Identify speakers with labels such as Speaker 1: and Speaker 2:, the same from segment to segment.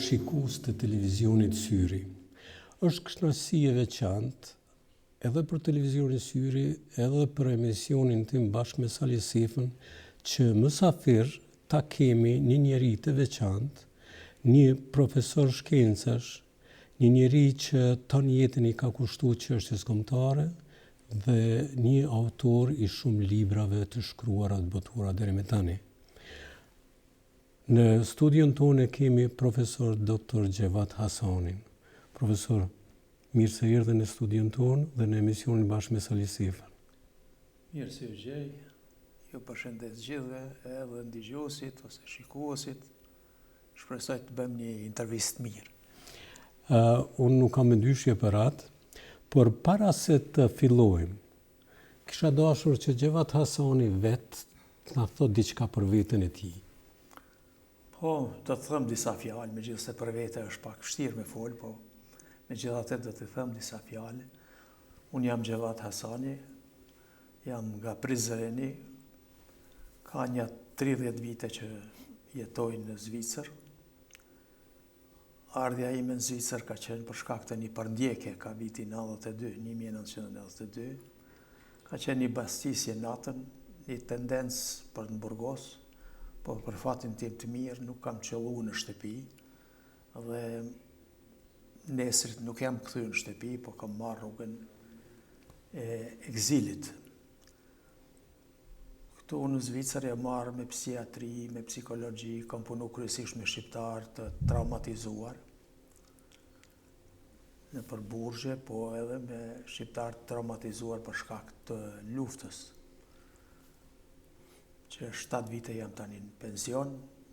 Speaker 1: shikues të televizionit Syri. Është kënaqësi e veçantë edhe për televizionin Syri, edhe për emisionin tim bashkë me Sali Sefën, që mysafir ta kemi një njeri të veçantë, një profesor shkencash, një njeri që ton jetën i ka kushtuar çështjes kombëtare dhe një autor i shumë librave të shkruara të botuara deri më tani. Në studion tonë kemi profesor Dr. Gjevat Hasanin. Profesor, mirë se erdhe në studion tonë dhe në emisionin bashkë me Sali Sefën.
Speaker 2: Mirë se u gjej, ju përshëndes gjithëve, edhe ndigjuesit ose shikuesit. Shpresoj të bëjmë një intervistë mirë.
Speaker 1: Unë nuk kam mendyshje për atë, por para se të fillojmë, kisha dashur që Gjevat Hasani vetë na thotë diçka për veten e tij.
Speaker 2: Po, do të them disa fjalë, megjithëse për vete është pak vështirë me fol, po megjithatë do të them disa fjalë. Unë jam Gjevat Hasani, jam nga Prizreni, ka një 30 vite që jetoj në Zvicër. Ardhja ime në Zvicër ka qenë për shkak të një përndjekje, ka vitin 1992. Ka qenë një bastisje natën, një tendencë për në burgos, po për fatin tim të mirë nuk kam qëllu në shtëpi dhe nesrit nuk jam kthyr në shtëpi, po kam marrë rrugën e ekzilit. Këtu në Zvicër jam marrë me psikiatri, me psikologji, kam punu kryesisht me shqiptar të traumatizuar në përburgje, po edhe me shqiptar të traumatizuar për shkak të luftës. Që 7 vite jam tani në pension,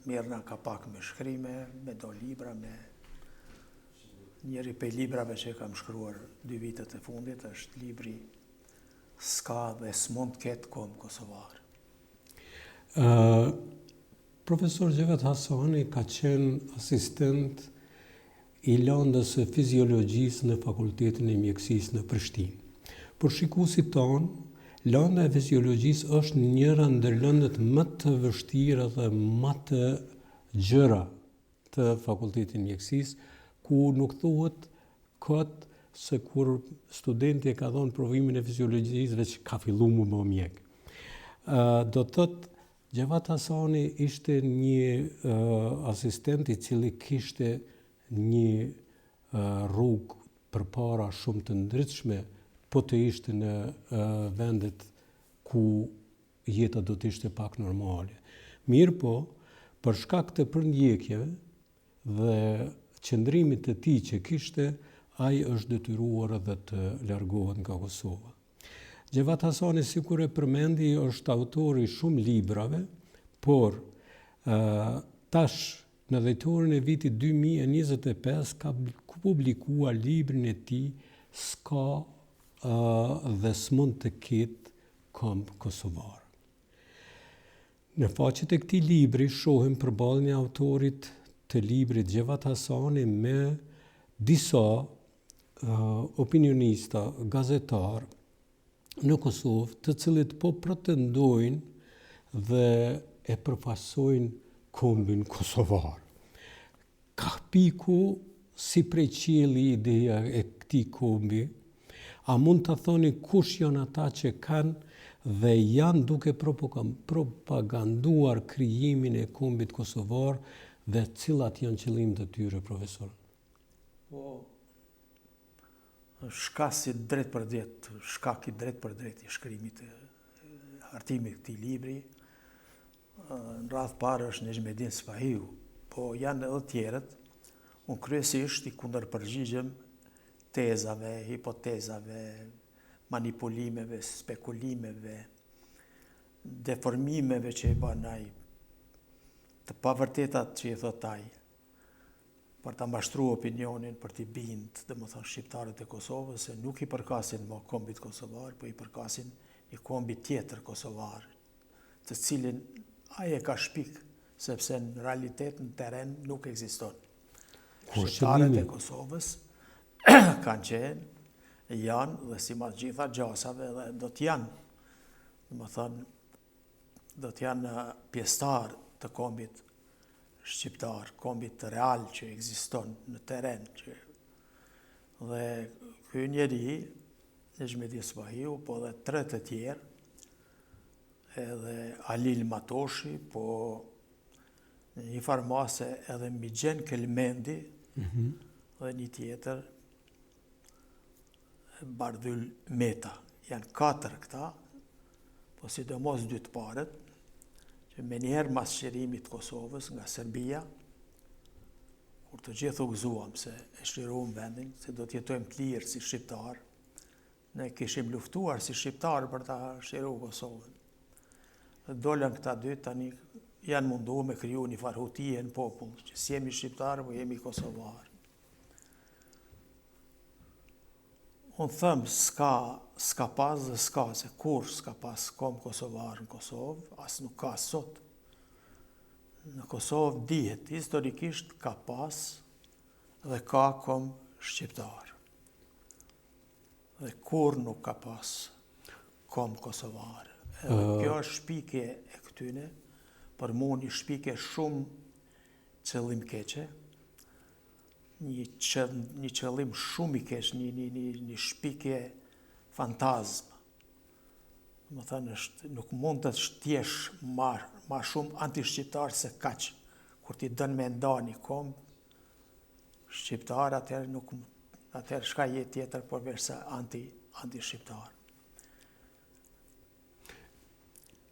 Speaker 2: mirëna ka pak me shkrime, me do libra, me njëri prej librave që kam shkruar 2 vitet e fundit, është libri Ska dhe s'mund ketë kom kosovar.
Speaker 1: Profesor Gjevat Hasani ka qenë asistent i lëndës së fiziologjisë në Fakultetin e Mjekësisë në Prishtinë. Për shikuesit tonë, lënda e fiziologjisë është njëra ndër lëndët më të vështira dhe më të gjëra të Fakultetit Mjekësisë, ku nuk thuhet kot se kur studenti e ka dhënë provimin e fiziologjisë veç ka filluar më bë mjek. Do të thotë Gjevat Hasani ishte një asistent i cili kishte një rrugë përpara shumë të ndritshme, po të ishte në vendet ku jeta do të ishte pak normale. Mirë po, për shkak të përndjekjeve dhe qëndrimit të tij që kishte, ai është detyruar edhe të largohet nga Kosova. Gjevat Hasani, sikur e përmendi, është autor i shumë librave, por tash në dhjetorin e vitit 2025 ka publikuar librin e tij Ska dhe s'mund të ketë këmbë kosovar. Në faqet e këtij libri shohim përballjen e autorit të librit Gjevat Hasani me disa opinionista, gazetar në Kosovë, të cilët po pretendojnë dhe e përfaqësojnë kombin kosovar. Ka piku si prej qielli ideja e këtij kombi. A mund të thoni kush janë ata që kanë dhe janë duke propaganduar krijimin e kombit kosovar dhe cilat janë qëllimet e tyre, profesor?
Speaker 2: Po, shkak i drejt për drejt i shkrimit e hartimit këtij libri, në radhë parë është Nejmedin Spahiu, po janë edhe tjerët. Unë kryesisht i kundërpërgjigjem tezave, hipotezave, manipulimeve, spekulimeve, deformimeve që i bën ai, të pavërtetat që i thot ai, për ta mbashtruar opinionin, për t'i bindë, domethënë shqiptarët e Kosovës, se nuk i përkasin më kombit kosovar, po i përkasin një kombi tjetër kosovar, të cilin ai e ka shpik, sepse në realitet në teren nuk ekziston. Shqiptarët e Kosovës kanë qenë, janë dhe sipas gjitha gjasave dhe do të janë, domethënë do të janë pjesëtar të kombit shqiptar, kombit të real që ekziston në teren. Dhe ky njeri, Nejmedi Esmahiu, po dhe 3 të tjerë, edhe Alil Matoshi, po në një farmase edhe Migjen Kelmendi, dhe një tjetër, Bardhyl Meta. Janë 4 këta, po sidomos 2 të parët, që me njerë mas shqirimit Kosovës nga Serbia, kur të gjithë u gëzuam se e shliruam vendin, se do të jetojmë të lirë si shqiptarë, ne kishim luftuar si shqiptarë për ta shliru Kosovën. Dhe dollën këta 2 tani janë mundu me kriju një farhutije në popull, që si jemi shqiptarë, po jemi kosovarë. Unë thëmë, s'ka pas dhe s'ka, se kur s'ka pas kom kosovarë në Kosovë, asë nuk ka sot. Në Kosovë dihet, historikisht ka pas dhe ka kom shqiptarë. Dhe kur nuk ka pas kom kosovarë. Kjo është shpike e këtyne, për mu një shpike shumë qëllim keqe, një qëllim shumë i keq, një shpike fantazm. Më thënë, nuk mund të shtjesh ma shumë anti-shqiptar se kaq, kur ti dën me nda një kom, shqiptar atëherë shka jetë tjetër përveç se anti-shqiptar.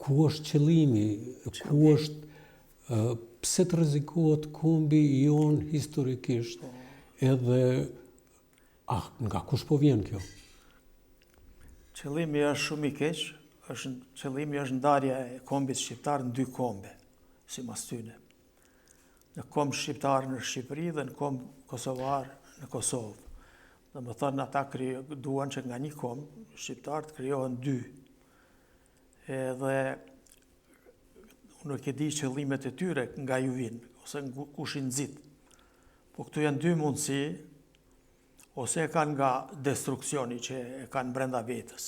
Speaker 1: Ku është qëllimi? Ku është pse të rrezikohet kombi jonë historikisht? Edhe nga kush po vjen kjo?
Speaker 2: Qëllimi është shumë i keq, qëllimi është ndarja e kombit shqiptar në 2 kombe, si mas tyne. Në komb shqiptar në Shqipëri dhe në komb kosovar në Kosovë. Dhe më thënë, ata duan që nga një komb shqiptar të krijohen 2. Edhe unë nuk e di qëllimet e tyre nga ju vinë, ose kush i nxit. Po këtu janë 2 mundësi, ose e kanë nga destruksioni që e kanë brenda vetës.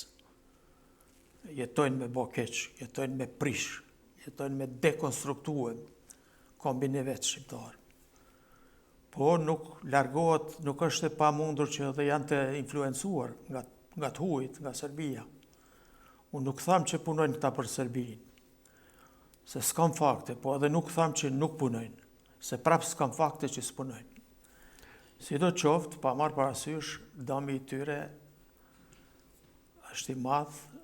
Speaker 2: Jetojnë me bo keq, jetojnë me prish, jetojnë me dekonstruktuar kombin e vetë shqiptar. Po nuk largohet, nuk është e pamundur që edhe janë të influencuar nga të huajt, nga Serbia. Unë nuk tham që punojnë këta për Serbinë, se s'kam fakte, po edhe nuk tham që nuk punojnë, se prapë s'kam fakte që s'punojnë. Si do qoftë, pa marrë parasysh, dëmi i tyre është i madhë,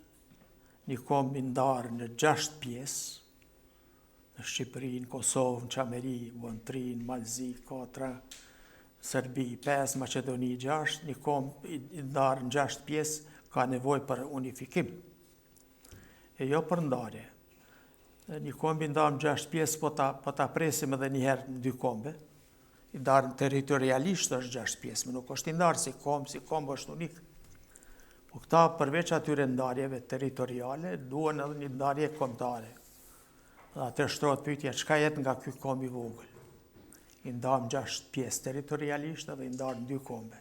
Speaker 2: një komb i ndarë në 6 pjesë, në Shqipëri, në Kosovë, në Qameri, Vontri, në Malzi, 4, Serbi, 5, Macedoni, 6, një komb i ndarë në 6 pjesë ka nevojë për unifikim. E jo për ndarje. Një komb i ndarë në 6 pjesë, po ta presim edhe njëherë në 2 kombe. I ndarë territorialisht është 6 pjesë, më nuk është i ndarë si komb është unik. Po këta përveç atyre ndarjeve territoriale, duhen edhe një ndarje kombëtare. Dhe atë shtrohet pyetja, çka jetë nga ky komb i vogël? I ndarë në 6 pjesë territorialisht edhe i ndarë në 2 kombe.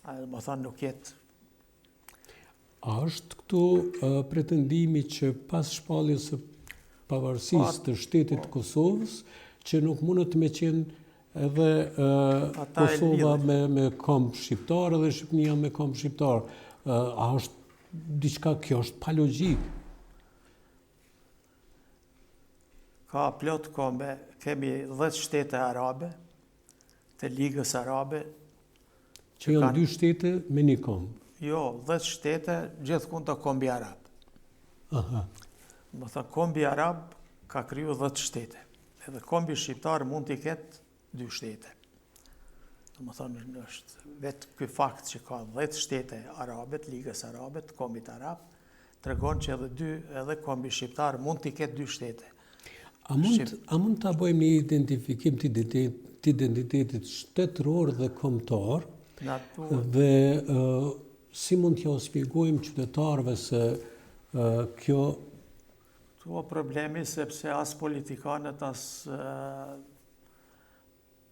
Speaker 2: Më thënë nuk jetë.
Speaker 1: A është këtu pretendimi që pas shpalljes së pavarësisë të shtetit të Kosovës, që nuk mundet me qenë edhe Kosova me komb shqiptar edhe Shqipënia me komb shqiptar? A është diçka, kjo është pa logjik?
Speaker 2: Ka plot kombe, kemi 10 shtete arabe, të Ligës Arabe.
Speaker 1: Që janë 2 shtete me një komb?
Speaker 2: Jo, 10 shtete, gjithkund të kombi arab. Më thënë, kombi arab ka kriju 10 shtete. Edhe kombi shqiptar mund t'i ketë 2 shtete. Më thënë, është vetë ky fakt që ka 10 shtete arabe, të Ligës Arabe, të kombit arab, tregon që edhe kombi shqiptar mund t'i ketë 2 shtete.
Speaker 1: A mund të bëjmë një identifikim të identitetit shtetëror dhe kombëtar dhe si mund t'ja shpjegojmë qytetarëve se kjo...
Speaker 2: Këto problemi sepse as politikanët as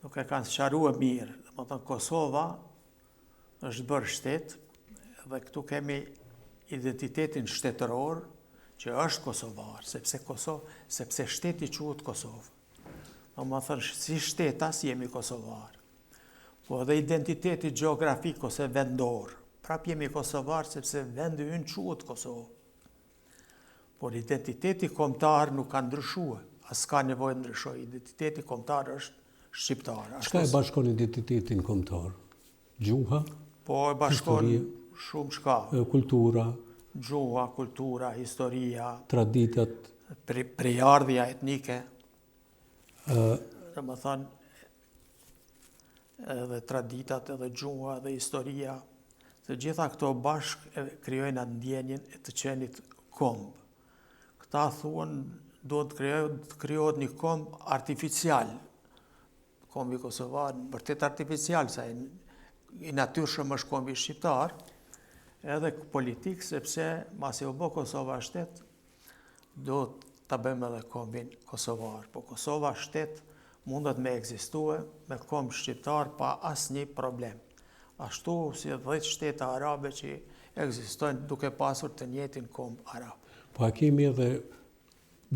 Speaker 2: nuk e kanë sqaruar mirë. Më thënë, Kosova është bërë shtet dhe këtu kemi identitetin shtetëror që është kosovar, sepse shteti quhet Kosovë. më thënë, si shtetas jemi kosovar, po edhe identiteti geografik ose vendor, prap jemi kosovar sepse vendi ynë quhet Kosovë. Por identiteti kombëtar nuk ka ndryshue, as ka nevojë ndryshoj. Identiteti kombëtar është shqiptar.
Speaker 1: Çka e bashkon identitetin kombëtar? Gjuha?
Speaker 2: Po e bashkon shumë shka.
Speaker 1: Kultura?
Speaker 2: Gjuha, kultura, historia,
Speaker 1: traditat,
Speaker 2: prejardhja etnike, dhe më thënë, edhe traditat, edhe gjuha, edhe historia, të gjitha këto bashk krijojnë atë ndjenjen e të qenit komb. Këta thuan, duhet të krijohet një komb artificial. Kombi kosovar, vërtet artificial, sa i natyrshëm është kombi shqiptar, edhe politik, sepse masi u bë Kosova shtet, do të bëjmë edhe kombin kosovar. Po Kosova shtet mundet me ekzistue me komb shqiptar pa asnjë problem. Ashtu si 10 shtete arabe që ekzistojnë duke pasur të njëjtin komb arab.
Speaker 1: Po a kemi edhe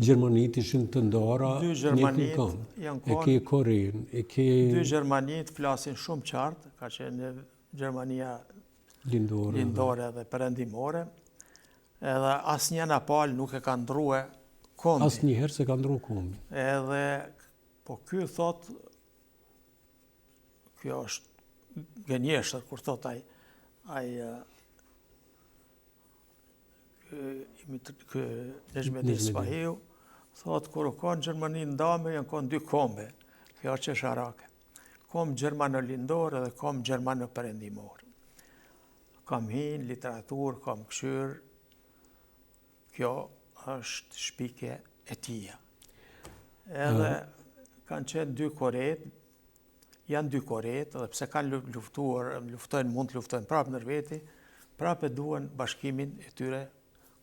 Speaker 1: Gjermanit ishin të ndara
Speaker 2: dy Gjermanit janë
Speaker 1: e ke Korenë, e ke...
Speaker 2: Dy Gjermanit flasin shumë qartë, ka qenë Gjermania lindore dhe perëndimore, edhe asnjë napal nuk e ka ndrue kombi.
Speaker 1: Asnjëherë se ka ndru kombi.
Speaker 2: Edhe, po ky thot, kjo është gënjeshtër, kur thot Nejmedin Spahiu, thot, kur u konë Gjermani ndame, janë konë dy kombe, kjo që është arake. Kom gjermano-lindor edhe kom gjermano-perëndimor. Kam hin, literatur, kam këshyr, kjo është shpike e tia. Edhe kanë qenë dy Koret, janë dy Koret, edhe pse kanë luftojnë, mund të luftojnë prapë ndër veti, prapë e duan bashkimin e tyre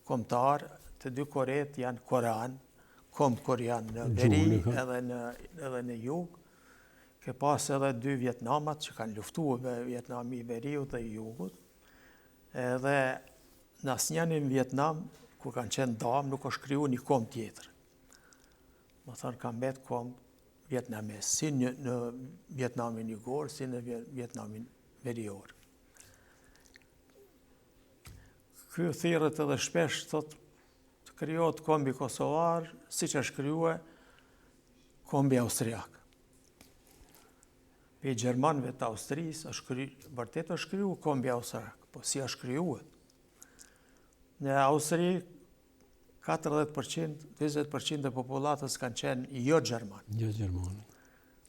Speaker 2: kombëtar, të dy Koret janë Koran, komb korean në veri edhe në jug, ke pas edhe dy Vietnamat që kanë luftuar me Vietnami i veriut dhe i jugut, edhe në asnjënin Vietnam, kur kanë qenë dam, nuk është kriju një komb tjetër. Më thënë, ka mbet komb vietnames, si në Vietnamin jugor, si në Vietnamin verior. Ky thirrët edhe shpesh, thot, të krijohet kombi kosovar, siç është krijuar kombi austriak. Pe gjermanëve të Austrisë vërtet është krijuar kombi austriak, po si është krijuar? Në Austri 40%, 20% e popullatës kanë qenë jo gjerman.
Speaker 1: Jo gjerman.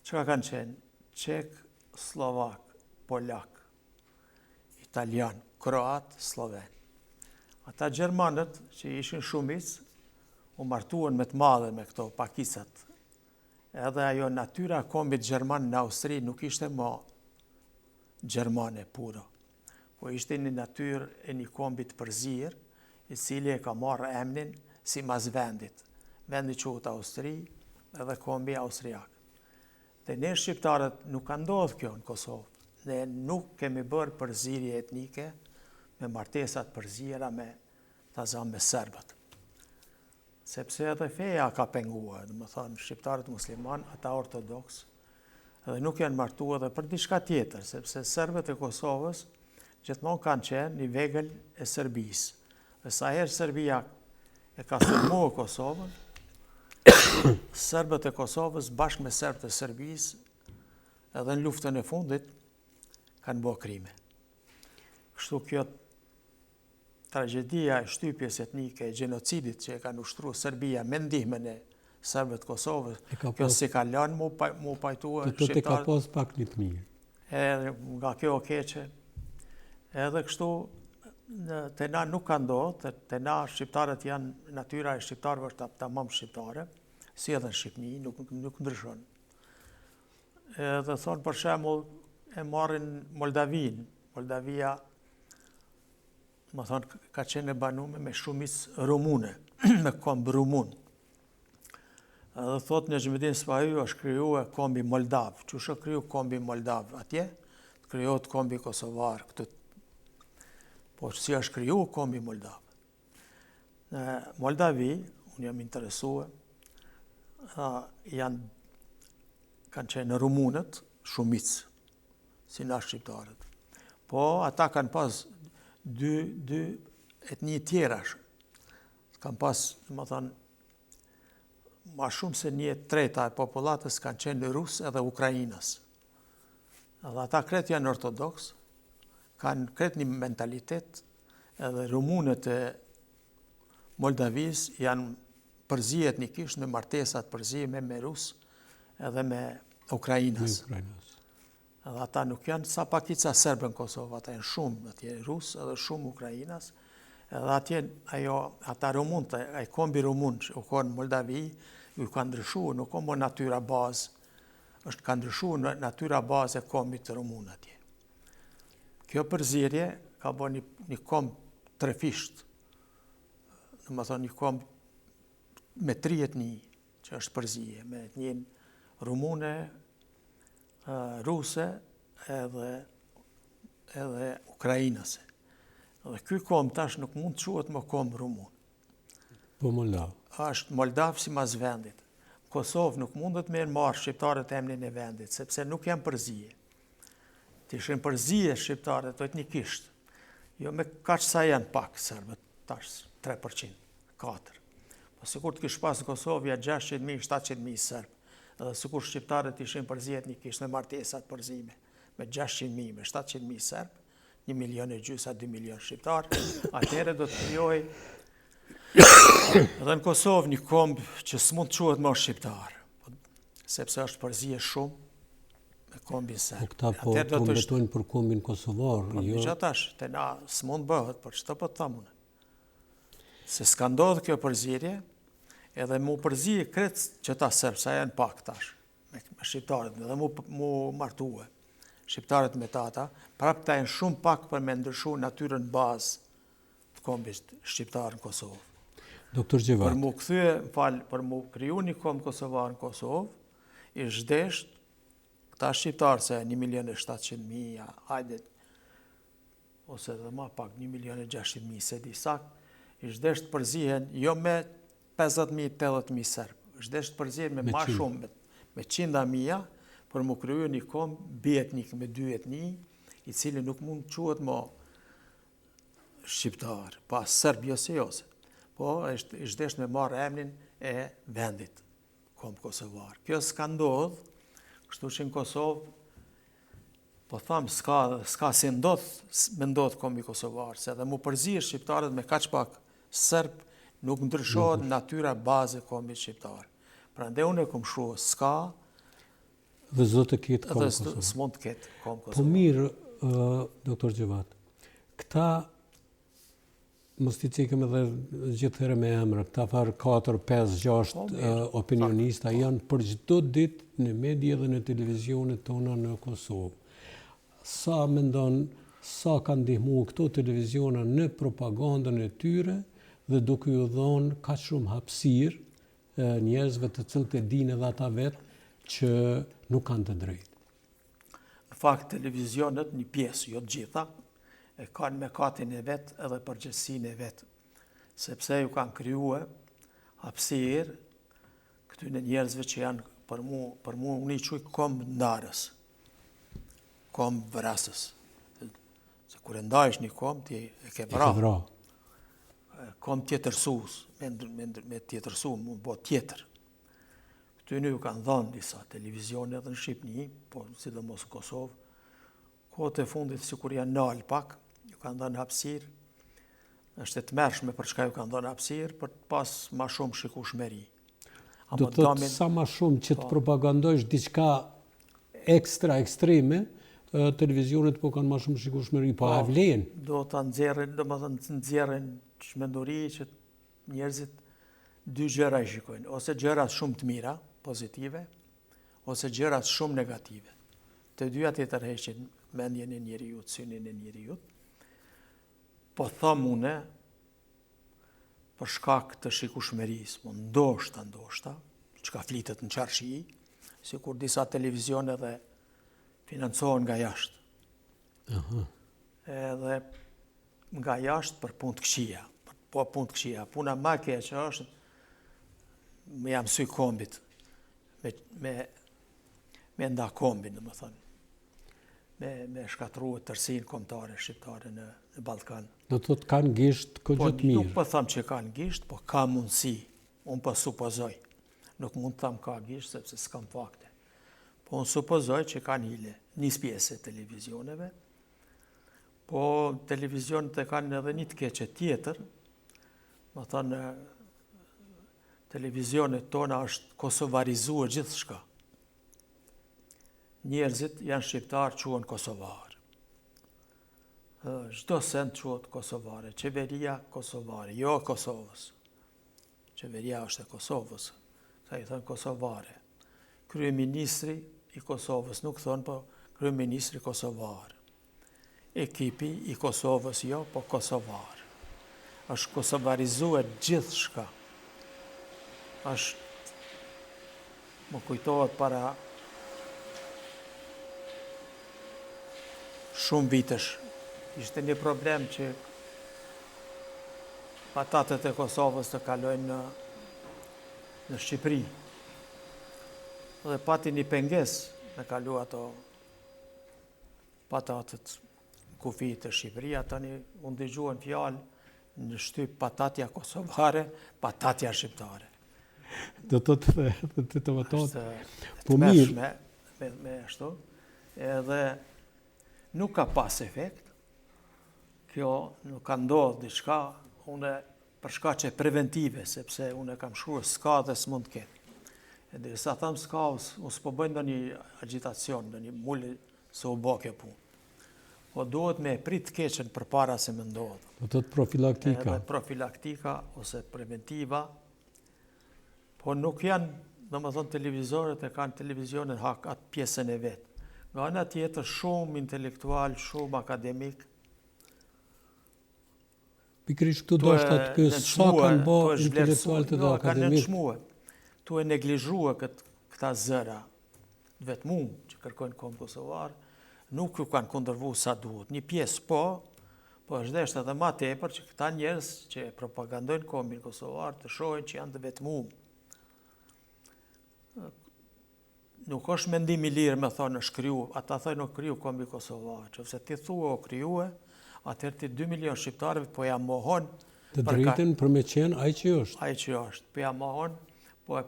Speaker 2: Çka kanë qenë? Çek, slovak, polak, italian, kroat, sloven. Ata gjermanët që ishin shumic, u martuan me të madhe me këto pakisat. Edhe ajo natyra kombit gjerman në Austri nuk ishte më gjermane puro, po ishte një natyrë e një kombit përzir, i cili e ka marrë emnin si mas vendit. Vendi quhet Austri edhe kombi austriak. Dhe ne shqiptarët nuk ka ndodhur kjo në Kosovë. Ne nuk kemi bërë përzirje etnike me martesat përzira me me serbët. Sepse edhe feja ka penguar, dhe më thonë, shqiptarët musliman, ata ortodoks, edhe nuk janë martuar edhe për diçka tjetër, sepse serbët e Kosovës gjithmonë kanë qenë një vegël e Serbisë. Dhe sa herë Serbia e ka sulmuar Kosovën, serbët e Kosovës bashkë me serbët e Serbisë, edhe në luftën e fundit, kanë bërë krime. Kështu kjo tragedia e shtypjes etnike, e gjenocidit që e kanë ushtruar Serbia me ndihmën e serbët Kosovës, kjo si ka lënë mu pajtua
Speaker 1: shqiptarët. Të ka pas pak një të mirë.
Speaker 2: Edhe nga kjo keqe, edhe kështu të na nuk ka ndodhur, të na shqiptarët janë, natyra e shqiptarëve është tamam shqiptare, si edhe në Shqipni, nuk ndryshon. Edhe thonë për shembull e marrin Moldavin, Moldavia më thonë, ka qenë e banume me shumic rumune, me komb rumun. Edhe thot Nejmedin Spahiu është krijuar kombi Moldav. Që është kriju kombi Moldav atje? Krijohet kombi kosovar këtu. Po si është kriju kombi Moldav? Në Moldavi, unë jam interesuar, janë kanë qenë rumunët, shumicë, si na shqiptarët. Po ata kanë pas dy etni tjera. Kanë pas, më thonë, ma shumë se 1/3 e popullatës kanë qenë rusë edhe ukrainas. Edhe ata kretë janë ortodoks, kanë kretë një mentalitet, edhe rumunët e Moldavis janë përzije etnikisht me martesat përzije me rusë edhe me ukrainas. Edhe ata nuk janë sa pakica serbë në Kosovë, ata janë shumë, atje rusë edhe shumë ukrainas. Edhe atje, ata rumunët, ai kombi rumun që u konë Moldavi, ju ka ndryshu, nuk o më natyra bazë, është ka ndryshu natyra bazë e kombit të rumun atje. Kjo përzirje ka bo një komb trefisht, në më thonë një komb me 3 etni që është përzije, me etnin rumune, ruse edhe ukrainase. Dhe ky komb tash nuk mund të quhet më komb rumun.
Speaker 1: Po Moldav.
Speaker 2: Është Moldav si mas vendit. Kosovë nuk mundet me marrë shqiptarët emnin e vendit, sepse nuk janë përzije. Të ishin përzije shqiptarët etnikisht. Jo me kaq sa janë pak serbët, tash 3%, 4%. Po sikur të kish pas në Kosovë ja 600.000, 700.000 serbë. Edhe sikur shqiptarët ishin përzije etnikisht me martesat përzime, me 600.000, me 700.000 serbë, 1,5 milion, 2 milion shqiptarë, atëherë do të krijojë edhe në Kosovë një komb që s'mund të quhet më shqiptar, sepse është përzije shumë me kombin serb.
Speaker 1: Po këta po të mbetojnë për kombin kosovar.
Speaker 2: Po jo qatash, te na s'mund bëhet, për çto po të thamun. Se s'ka ndodhur kjo përzierje, edhe mu përzije kretë që ta serb, sa janë pak tash, me shqiptarët, edhe mu martue. Shqiptarët me tata, prapë ta janë shumë pak për me ndryshu natyrën bazë të kombit shqiptarë në Kosovë.
Speaker 1: Doktor Gjevat.
Speaker 2: Për mu kriju një komb kosovar në Kosovë, i zhdesht këta shqiptarë se 1.700.000, hajde, ose dhe ma pak 1.600.000, se di sak, i zhdesht përzihen jo me 50.000, 80.000 serbë, i zhdesht përzihen me ma shumë, me 100.000, për mu kryu një komb bietnik me 2 etni, i cili nuk mund të quhet më shqiptar, pas serb jose, po i zhdesht me marrë emnin e vendit, komb kosovar. Kjo s'ka ndodh, kështu që në Kosovë, po thamë, s'ka si me ndodh kombi kosovar, se dhe mu përzije shqiptarët me kaq pak serb, nuk ndryshohet natyra bazë e kombit shqiptar. Prandaj unë e kom shuar, s'ka,
Speaker 1: dhe zotë të ketë kom Kosovë.
Speaker 2: Dhe s'mond të ketë kom Kosovë.
Speaker 1: Po mirë, doktor Gjevat, këta, mos t'i cikëm edhe gjithë herë me emra, këta farë 4, 5, 6 opinionista janë për çdo ditë në media dhe në televizionet tona në Kosovë. Sa mendon, sa kanë ndihmu këto televiziona në propagandën e tyre dhe duke ju dhonë kaq shumë hapësirë njerëzve të cilët e dinë edhe ata vetë që nuk kanë të drejtë.
Speaker 2: Në fakt, televizionet, një pjesë, jo të gjitha, e kanë mëkatin e vetë edhe përgjegjësinë e vetë, sepse ju kanë krijuar hapësirë këtyre njerëzve që janë për mu unë i quaj komb ndarës, komb vrasës. Se kur e ndajsh një komb, ti e ke vra. Komb tjetërsues, me tjetërsu, mu bo tjetër. Këtyne ju kanë dhënë disa televizione edhe në Shqipëni, po sidomos në Kosovë, kohët e fundit si kur janë nalë pak, ju kanë dhënë hapësirë, është e tmerrshme për çka ju kanë dhënë hapësirë, për pas ma shumë shikueshmëri.
Speaker 1: Do të thotë sa ma shumë që të propagandojsh diçka ekstra ekstreme, televizionet po kanë ma shumë shikueshmëri, po a vlen?
Speaker 2: Do të nxjerrin çmenduri që njerëzit dy gjëra i shikojnë, ose gjëra shumë të mira, pozitive, ose gjërat shumë negative. Të dyja të tërheqin mendjen e njeriut, synin e njeriut. Po thom une, për shkak të shikueshmërisë, po ndoshta, çka flitet në qarshi, sikur disa televizione dhe financohen nga jashtë. Edhe nga jashtë për punë të këqija. Po punë të këqija. Puna më e keqe është me jam sy kombit, me me nda kombin, dhe më thënë, me shkatruar tërsinë kombëtare shqiptare në Ballkan.
Speaker 1: Do të thotë kanë gisht këgjët mirë.
Speaker 2: Nuk po them që kanë gisht, po ka mundësi. Unë po supozoj. Nuk mund të them ka gisht, sepse s'kam fakte. Po unë supozoj që kanë hile njës pjesë e televizioneve, po televizionet e kanë edhe një të keqe tjetër, më thënë, televizionet tona është kosovarizuar gjithë shka. Njerëzit janë shqiptarë, quhen kosovarë. Çdo send quhet kosovare, qeveria kosovare, jo Kosovës. Qeveria është e Kosovës, sa i thënë kosovare. Kryeministri i Kosovës, nuk thonë, po kryeministri kosovar. Ekipi i Kosovës, jo, po kosovar. Është kosovarizuar gjithë shka. Më kujtohet para shumë vitesh. Ishte një problem që patatët e Kosovës të kalojnë në Shqipëri. Dhe pati një penges me kalu ato patatët kufi të Shqipëria, tani unë dëgjuan fjalë në shtyp patatja kosovare, patatja shqiptare.
Speaker 1: Do të të vëtot.
Speaker 2: Po mirë. Me ashtu, edhe nuk ka pas efekt, kjo nuk ka ndodhë diçka, une për shka që preventive, sepse une kam shkruar s'ka dhe s'mund të ketë. E dhe sa thamë s'ka, unë s'po bëjnë do një agitacion, do një mulli se u bo kjo punë. Po duhet me prit keqen për para se me ndodhë.
Speaker 1: Do të profilaktika.
Speaker 2: Edhe profilaktika ose preventiva, po nuk janë, do më thonë, televizorët e kanë televizionin hak atë pjesën e vetë. Nga ana tjetër shumë intelektual, shumë akademik.
Speaker 1: Pikërisht këtu do është atë kësë sa kanë bo intelektualët dhe akademik.
Speaker 2: Kanë nënçmue. Tu e neglizhua këta zëra, vetëm që kërkojnë kombë kosovar, nuk ju kanë kundërvu sa duhet. Një pjesë po është deshtë edhe ma tepër që këta njerëz që propagandojnë kombin kosovar të shohin që janë të vetëm Nuk është mendim i lirë me thonë është kryu, ata thojnë o kryu kombi kosovar, që fse ti thua o kryue, atër ti 2 milion shqiptarëve po ja mohon
Speaker 1: të drejten për me qenë ai që është.
Speaker 2: Ai që është, po ja mohon po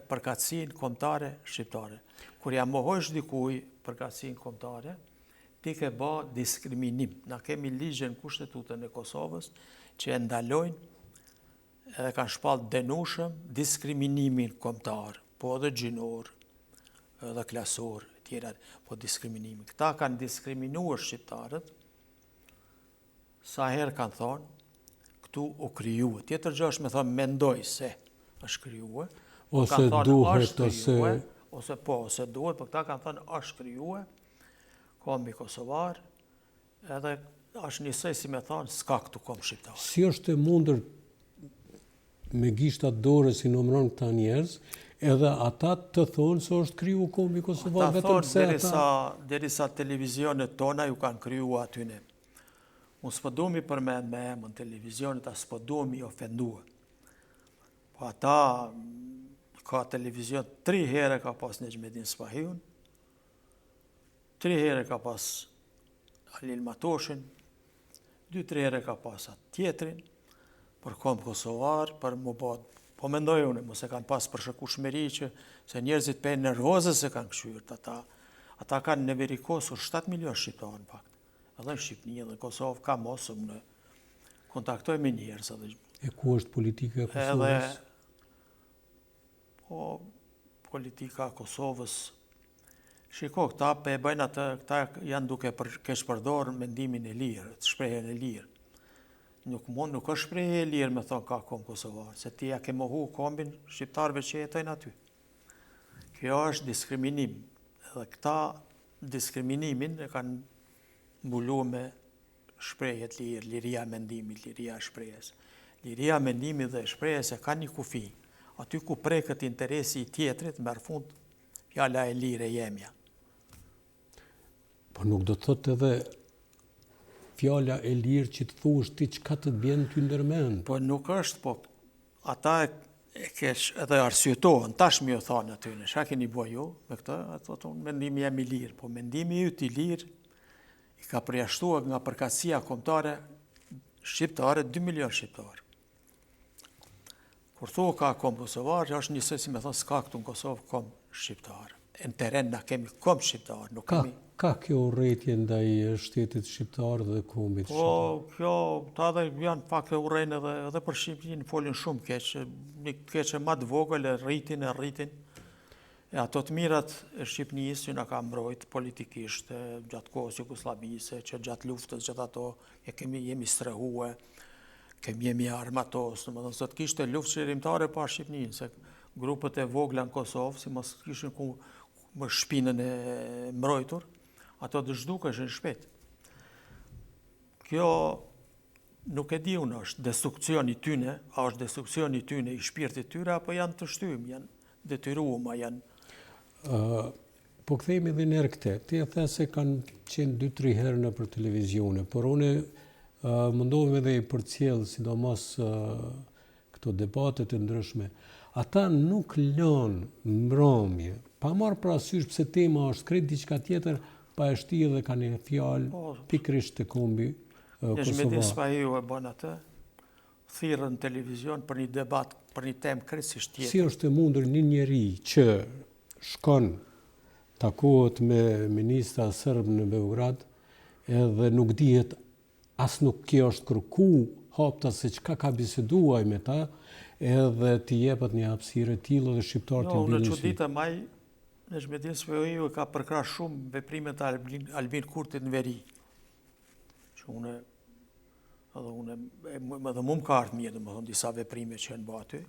Speaker 2: përkatësinë kombëtare shqiptare. Kur ja mohojsh dikuj përkatësinë kombëtare, ti ke bë diskriminim. Na kemi ligjën kushtetutën e Kosovës që e ndalojnë edhe kanë shpallë denushëm diskriminimin kombëtar, po edhe gjinor, edhe klasor, tjera, po diskriminimi. Këta kanë diskriminuar shqiptarët, sa herë kanë thonë, këtu u kryuë. Tjetër gjë është me thonë, mendoj se është kryuë,
Speaker 1: ose duhet,
Speaker 2: ose duhet, po këta kanë thonë, është kryuë, kombi kosovar, edhe është njësoj si me thonë, s'ka këtu kom shqiptar.
Speaker 1: Si është e mundër me gishtat dore si numëron këta njerëz, edhe ata të thonë se është kryu kombi kosovar vetëm se ata...
Speaker 2: Ata thonë derisa televizionet tona ju kanë kryu atyne. Unë s'po du mi përmend me emën televizionet, a s'po du mi ofendua. Po ata ka televizion 3 herë ka pas Nejmedin Spahijun, 3 herë ka pas Halil Matoshin, 2-3 herë ka pas atë tjetrin, për komb kosovar, për mu bod. Po mendoj unë, mos e kanë pas për shëkushmëri që se njerëzit për nervozë se kanë këshyrt. Ata kanë neverikosur 7 milion shqiptarë në fakt. Edhe në Shqipëni dhe Kosovë ka mosë më kontaktoj me njerëz.
Speaker 1: E ku është politika e Kosovës?
Speaker 2: Po, politika e Kosovës, shiko, këta pe e bëjnë atë, këta janë duke kesh përdorë mendimin e lirë, të shprehjen e lirë. Nuk është shprehje e lirë me thonë ka kombë kosovar, se ti ja ke mohu kombin shqiptarëve që jetojnë aty. Kjo është diskriminim, edhe këta diskriminimin e kanë mbulu me shprehjet lirë, liria mendimit, liria shprehjes. Liria mendimit dhe shprehjes e ka një kufi. Aty ku preket interesi i tjetrit, merr fund fjala e lirë e jemja.
Speaker 1: Po nuk do të thotë edhe fjala e lirë që të thush ti çka të bjen ty ndërmend.
Speaker 2: Po nuk është, po ata e keq edhe arsyetohen, tash më ju thonë aty, çka keni bërë ju me këtë? Thotë unë mendimi jam i lirë, po mendimi yt i lirë i ka përjashtuar nga përkatësia kombëtare shqiptare 2 milion shqiptarë. Kur thua ka kom kosovar, është njësoj si me thonë s'ka këtu në Kosovë kom shqiptarë. Në teren na kemi kom shqiptarë, nuk kemi.
Speaker 1: Ka kjo urrëtie ndaj shtetit shqiptar dhe kombit shqiptar?
Speaker 2: Po, kjo, ta dhe janë pak e urrejnë edhe për Shqipërinë folin shumë keq, një keq e ma të vogël e rritin. E ato të mirat e Shqipënisë që na ka mbrojt politikisht gjatë kohës Jugosllavisë, që gjatë luftës, gjatë ato jemi strehue, jemi armatos, domethënë sot kishte luftë çlirimtare pa Shqipërinë, se grupet e vogla në Kosovë, si mos kishin ku më shpinën e mbrojtur, ato të zhdukeshin shpejt. Kjo nuk e di unë, është destrukcioni tyne, a është destrukcioni tyne i shpirtit tyre, apo janë të shtym, janë detyruar, janë.
Speaker 1: Po kthehemi edhe në këtë. Ti e the se kanë qenë 2-3 herë në për televizione, por unë mundohem edhe i përcjell sidomos këto debate të ndryshme. Ata nuk lënë mbrëmje, pa marrë parasysh pse tema është krejt diçka tjetër, pa e shti edhe ka një fjalë pikrisht të kombi kosovar.
Speaker 2: Nezhmedin Spahiu e bën atë, thirrën në televizion për një debat, për një temë krejtësisht tjetër.
Speaker 1: Si është e mundur një njeri që shkon takohet me ministra serb në Beograd edhe nuk dihet as nuk kjo është kërku hapta se çka ka biseduar me ta, edhe t'i jepet një hapësirë e tillë dhe shqiptarët
Speaker 2: i ndinin. Jo, në çuditë maj Nezhmedin Spahiu ka përkrah shumë veprimet e Albin Kurtit në veri. Që unë edhe mu më ka ardhur mirë, domethënë disa veprime që janë bërë aty.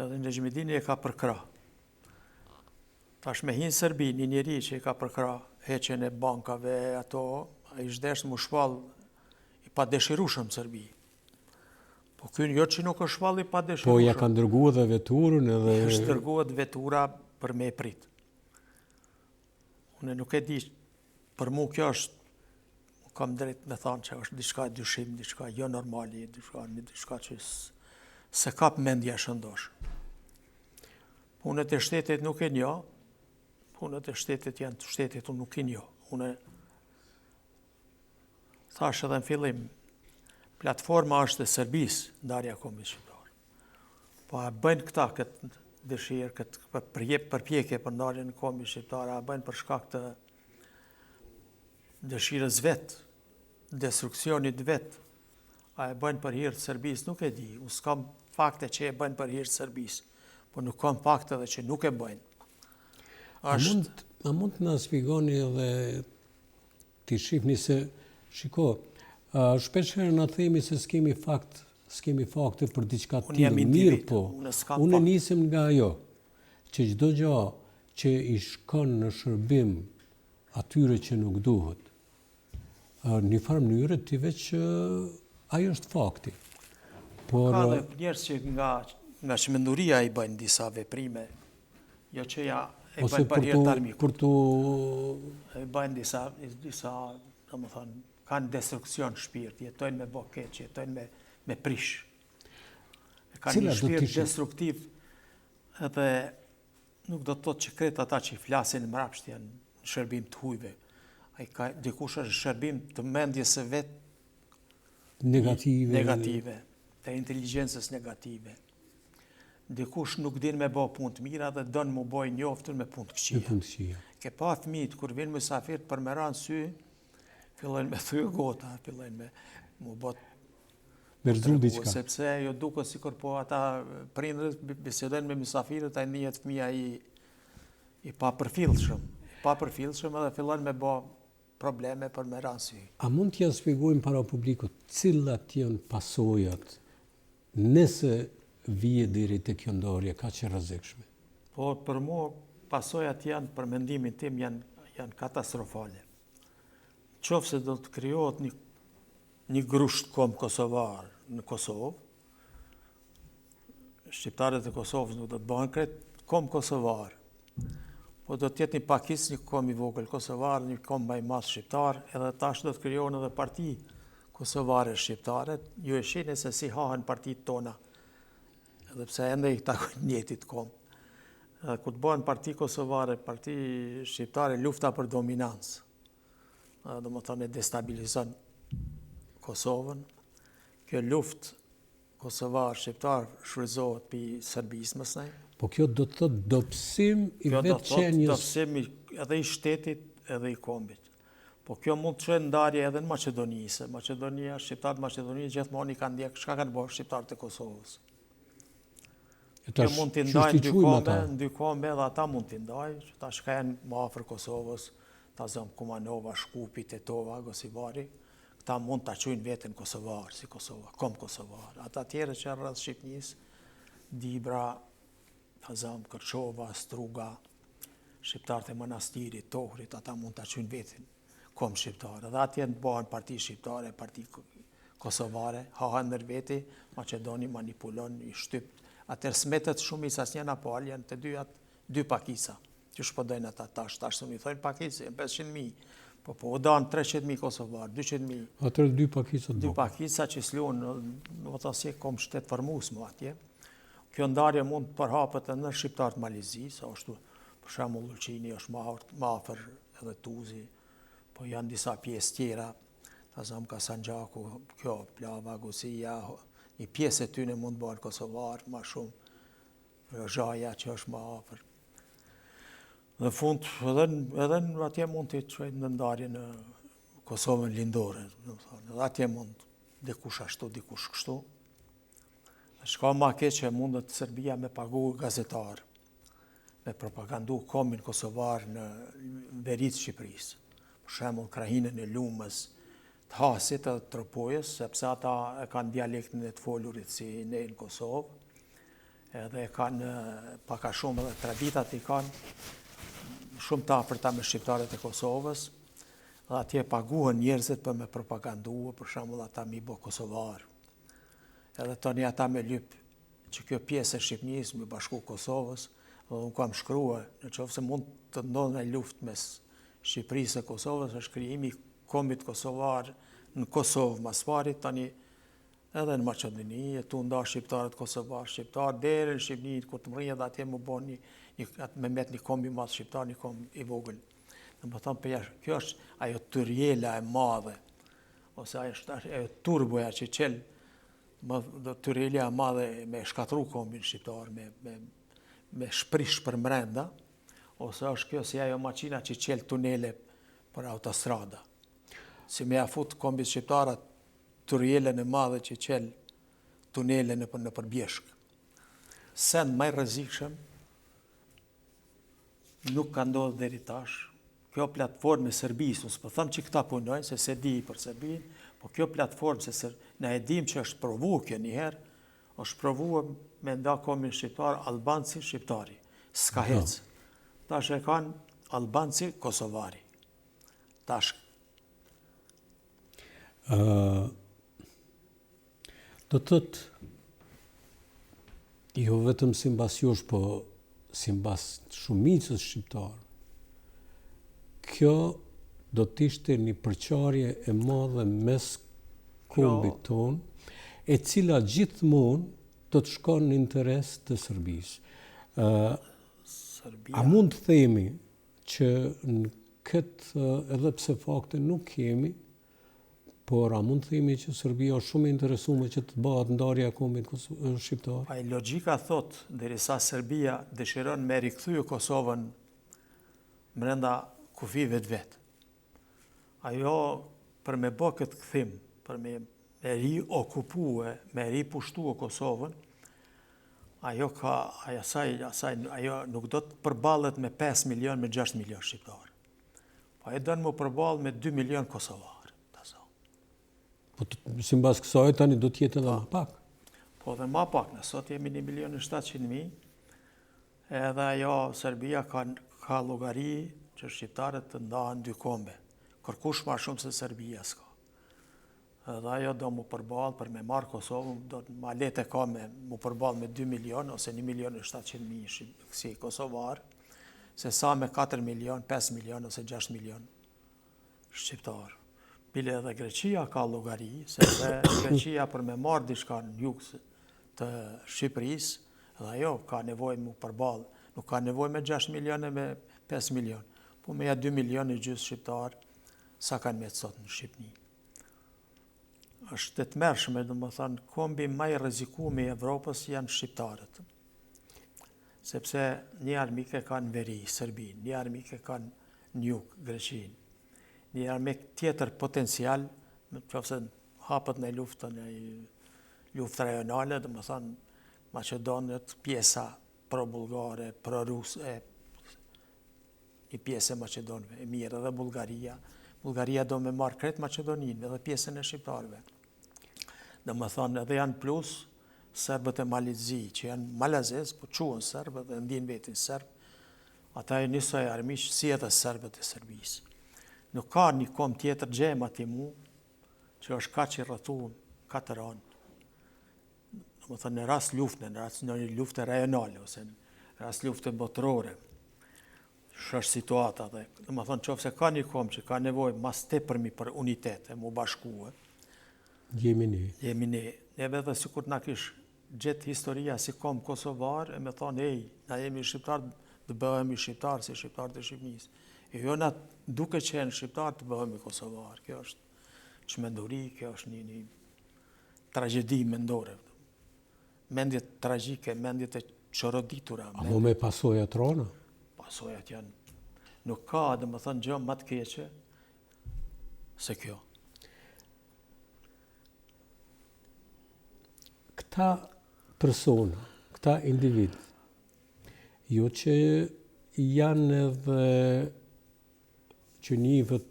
Speaker 2: Edhe Nezhmedini e ka përkrah. Tash me hinë Serbi, një njeri që i ka përkrah heqjen e bankave, ato, ai zhdesh mu shpall i padëshirueshëm Serbi. Po ky jo që nuk është shpall i padëshirueshëm.
Speaker 1: Po ja ka dërguar edhe veturën edhe
Speaker 2: është dërguar vetura për me e prit. Unë nuk e di, për mu kjo është, kam drejt me thanë që është diçka dyshim, diçka jo normali, diçka që se kap mendja shëndosh. Punët e shtetit nuk e njo, punët e shtetit janë të shtetit, unë nuk e njo. Unë thash edhe në fillim, platforma është e Serbisë, ndarja kombit shqiptar. Po a bëjnë këta këtë dëshirë, këtë përpjekje për ndarjen e kombit shqiptar, a bëjnë për shkak të dëshirës vetë, destruksionit vetë, a e bëjnë për hir të Serbisë, nuk e di. Unë s'kam fakte që e bëjnë për hir të Serbisë, por nuk kam fakte edhe që nuk e bëjnë.
Speaker 1: A mund të na shpjegoni edhe ti shihni se shiko, shpesh herë na themi se s'kemi fakte për diçka tillë. Mirë po. Unë nisem nga ajo që çdo gjë që i shkon në shërbim atyre që nuk duhet, në një farë mënyrë ti veç ajo është fakti. Por
Speaker 2: ka dhe njerëz që nga çmenduria i bëjnë disa veprime, jo që ja e bëjnë për hir të armikut. E bëjnë disa, domethënë, kanë destruksion shpirt, jetojnë me bokeq, jetojnë me prish. Kanë një shpirt destruktiv, edhe nuk do të thotë që kretë ata që i flasin mrapsht janë në shërbim të hujve. Dikush është shërbim të mendjes së vetë negative, të inteligjencës negative. Dikush nuk din me bë punë të mira dhe don mu boj njoftën me punë të këqija. Ke pa fëmijët kur vinë mysafir për me ranë sy, fillojnë me thyë gota, fillojnë me mu bot
Speaker 1: merzu diçka.
Speaker 2: Sepse jo duket sikur po ata prindërit bisedojnë me mysafirët, ai njihet fëmia i papërfillshëm edhe fillojnë me bë probleme për me ranë sy.
Speaker 1: A mund t'ja shpjegojmë para publikut cilat janë pasojat nëse vije deri te kjo ndarje kaq e rrezikshme?
Speaker 2: Po për mua pasojat janë, për mendimin tim, janë katastrofale. Qofse do të krijohet një grusht kom kosovar në Kosovë, shqiptarët e Kosovës nuk do të bëhen krejt kom kosovar, po do të jetë një pakicë, një kom i vogël kosovar, një kom më i madh shqiptar, edhe tash do të krijohen edhe parti kosovare shqiptare. Ju e shihni se si hahen partitë tona edhe pse ende i takojnë njëjtit kom. Edhe kur të bëhen parti kosovare, parti shqiptare, lufta për dominancë. Do më thonë e destabilizon Kosovën. Kjo luftë kosovar-shqiptar shfrytëzohet për Serbisë mësnej.
Speaker 1: Po kjo do të thotë dobësim i vetë qenjës.
Speaker 2: Kjo do të thotë dobësim edhe i shtetit edhe i kombit. Po kjo mund të qenë ndarje edhe në Maqedoni, se Maqedonia, shqiptarët Maqedonisë gjithmonë i kanë ndjek çka kanë bërë shqiptarët e Kosovës. Kjo mund t'i ndajnë dy kombe edhe ata mund t'i ndajnë, ta shka janë më afër Kosovës, ta zëmë Kumanova, Shkupi, Tetova, Gosivari, këta mund t'a qujnë vetën Kosovar, si Kosova, kom Kosovar. Ata tjere që rrëdhë Shqipnis, Dibra, ta zëmë Kërqova, Struga, shqiptarët e Manastirit, Tohrit, ata mund t'a qujnë vetën kom shqiptare. Dhe atje në bëhen parti shqiptare, parti kosovare, hahen nër veti, Macedoni manipulon, i shtyp. Atër smetet shumë i sasnjena po aljen të dy pakisa. Që shpëdojnë ata tash së mi thojnë pakisi, 500.000, po o danë 300.000 kosovar, 200.000.
Speaker 1: Atër dy pakisa të
Speaker 2: dy pakisa që slunë, në të si kom shtetë formus më atje. Kjo ndarje mund të përhapët e në shqiptarët Malizi, sa është për shembull Ulqini është më afër edhe Tuzi, po janë disa pjesë tjera, ta zëmë ka Sanxhaku, kjo, Plava, Gusia, një pjesë e tyne mund të bëhen kosovar, ma shumë, Rozhaja që është më afër. Në fund, edhe në atje mund të qojnë në ndarje në Kosovën lindore, edhe atje mund dikush ashtu, dikush kështu. Shka ma keq që mundet Serbia me pagu gazetar, me propagandu kombin kosovar në veritë Shqipërisë. Për shembull krahinën e Lumës, të Hasit edhe të Tropojës, sepse ata e kanë dialektin e të folurit si ne në Kosovë, edhe e kanë paka shumë edhe traditat i kanë shumë të afërta me shqiptarët e Kosovës, dhe atje paguhen njerëzit për me propagandu, për shembull ata mi bo kosovar. Edhe tani ata me lyp që kjo pjesë e Shqipnisë me bashku Kosovës, dhe unë kam shkrua, në qoftë se mund të ndodhë në luftë mes Shqipërisë e Kosovës, është krijimi kombit kosovar në Kosovë mas pari, tani edhe në Maqedoni, e tu nda shqiptarët kosovar, shqiptarë, deri në Shqipëni, kur të mërija dhe atje më bon me met një kombi madhë shqiptar, një kombi i vogël. Në më thonë, kjo është ajo tyrjela e madhe, ose ajo turboja që qelë, tyrjela e madhe me shkatru kombin shqiptar, me shprish për mrenda, ose është kjo si ajo maqina që qelë tunele për autostrada. Si me afut kombit shqiptarat tyrjelen e madhe që qelë tunele në përbjeshk. Send më i rrezikshëm nuk ka ndodhur deri tash. Kjo platformë e Serbisë, unë s'po them që këta punojnë, se se di për Serbinë, po kjo platformë, se na e dim që është provu kjo njëherë, është provu me nda kombin shqiptar, albanci shqiptari, s'ka hecë. Tash e kanë albanci kosovari. Tash.
Speaker 1: Do të thotë, jo vetëm si mbas jush, po si mbas shumicës shqiptarë, kjo do të ishte një përqarje e madhe mes kombit tonë, e cila gjithmonë do të shkon në interes të Serbisë. A mund të themi që në këtë, edhe pse fakte nuk kemi, por a mund të themi që Serbia është shumë interesuar që të bëhet ndarja e kombit shqiptar?
Speaker 2: Pa logjika thot, derisa Serbia dëshiron me rikthye Kosovën brenda kufive të vet. Ajo për me bë këtë kthim, për me riokupuar, me ripushtuar Kosovën, ajo nuk do të përballet me 5 milion, me 6 milion shqiptarë. Po e dënë më përballë me 2 milion kosovarë.
Speaker 1: Po si mbas kësaj tani do të jetë edhe më pak?
Speaker 2: Po dhe më pak, në sot jemi 1.700.000, edhe ajo Serbia ka llogari që shqiptarët të ndahen dy kombe. Kërkush më shumë se Serbia s'ka. Edhe ajo do mu përballë për me marrë Kosovën, do ma lete ka mu përballë me 2 milion ose 1.700.000 si kosovar, se sa me 4 milion, 5 milion ose 6 milion shqiptar. Bile edhe Greqia ka llogari, sepse Greqia për me marrë diçka në jug të Shqipërisë, Edhe ajo ka nevojë mu përballë, nuk ka nevojë me 6 milion e me 5 milion, po me ja 2 milion e gjysë shqiptar sa kanë me të sot në Shqipëni. Është të tmerrshme, domethënë, kombi më i rrezikuar i Evropës janë shqiptarët. Sepse një armike kanë veri, Serbinë, një armike kanë në jug, Greqinë, një armik tjetër potencial, nëse hapet në luftën e luftë rajonale, domethënë Maqedonët, pjesa pro-bullgare, pro-ruse, një pjesë e Maqedonëve, e mirë, edhe Bullgaria. Bullgaria do me marrë kretë Maqedoninë, edhe pjesën e shqiptarëve. Domethënë edhe janë plus serbët e Malizzi, që janë malazez, po quhen serbë dhe ndjen vetin serb. Ata e njësoj armiq si edhe serbët e Serbisë. Nuk ka një kom tjetër gjema ti mu, që është kaq i rrëtuar 4 anë. Domethënë në rast lufte, në rast një lufte rajonale ose në rast lufte botërore. Është situata dhe domethënë nëse ka një kom që ka nevojë mas tepërmi për unitet e mu bashkuar.
Speaker 1: Jemi ne.
Speaker 2: Neve edhe sikur na kish gjetë historia si kom kosovar e me thonë, ej, na jemi shqiptar, të bëhemi shqiptar si shqiptarët e Shqipënisë. E jo na duke qenë shqiptar të bëhemi kosovar. Kjo është çmenduri, kjo është një tragjedi mendore. Mendjet tragjike, mendjet e çoroditura.
Speaker 1: Apo me pasoja trona?
Speaker 2: Pasojat janë. Nuk ka, domethënë, gjë më të keqe se kjo.
Speaker 1: Këta persona, këta individ, jo që janë edhe që njëvet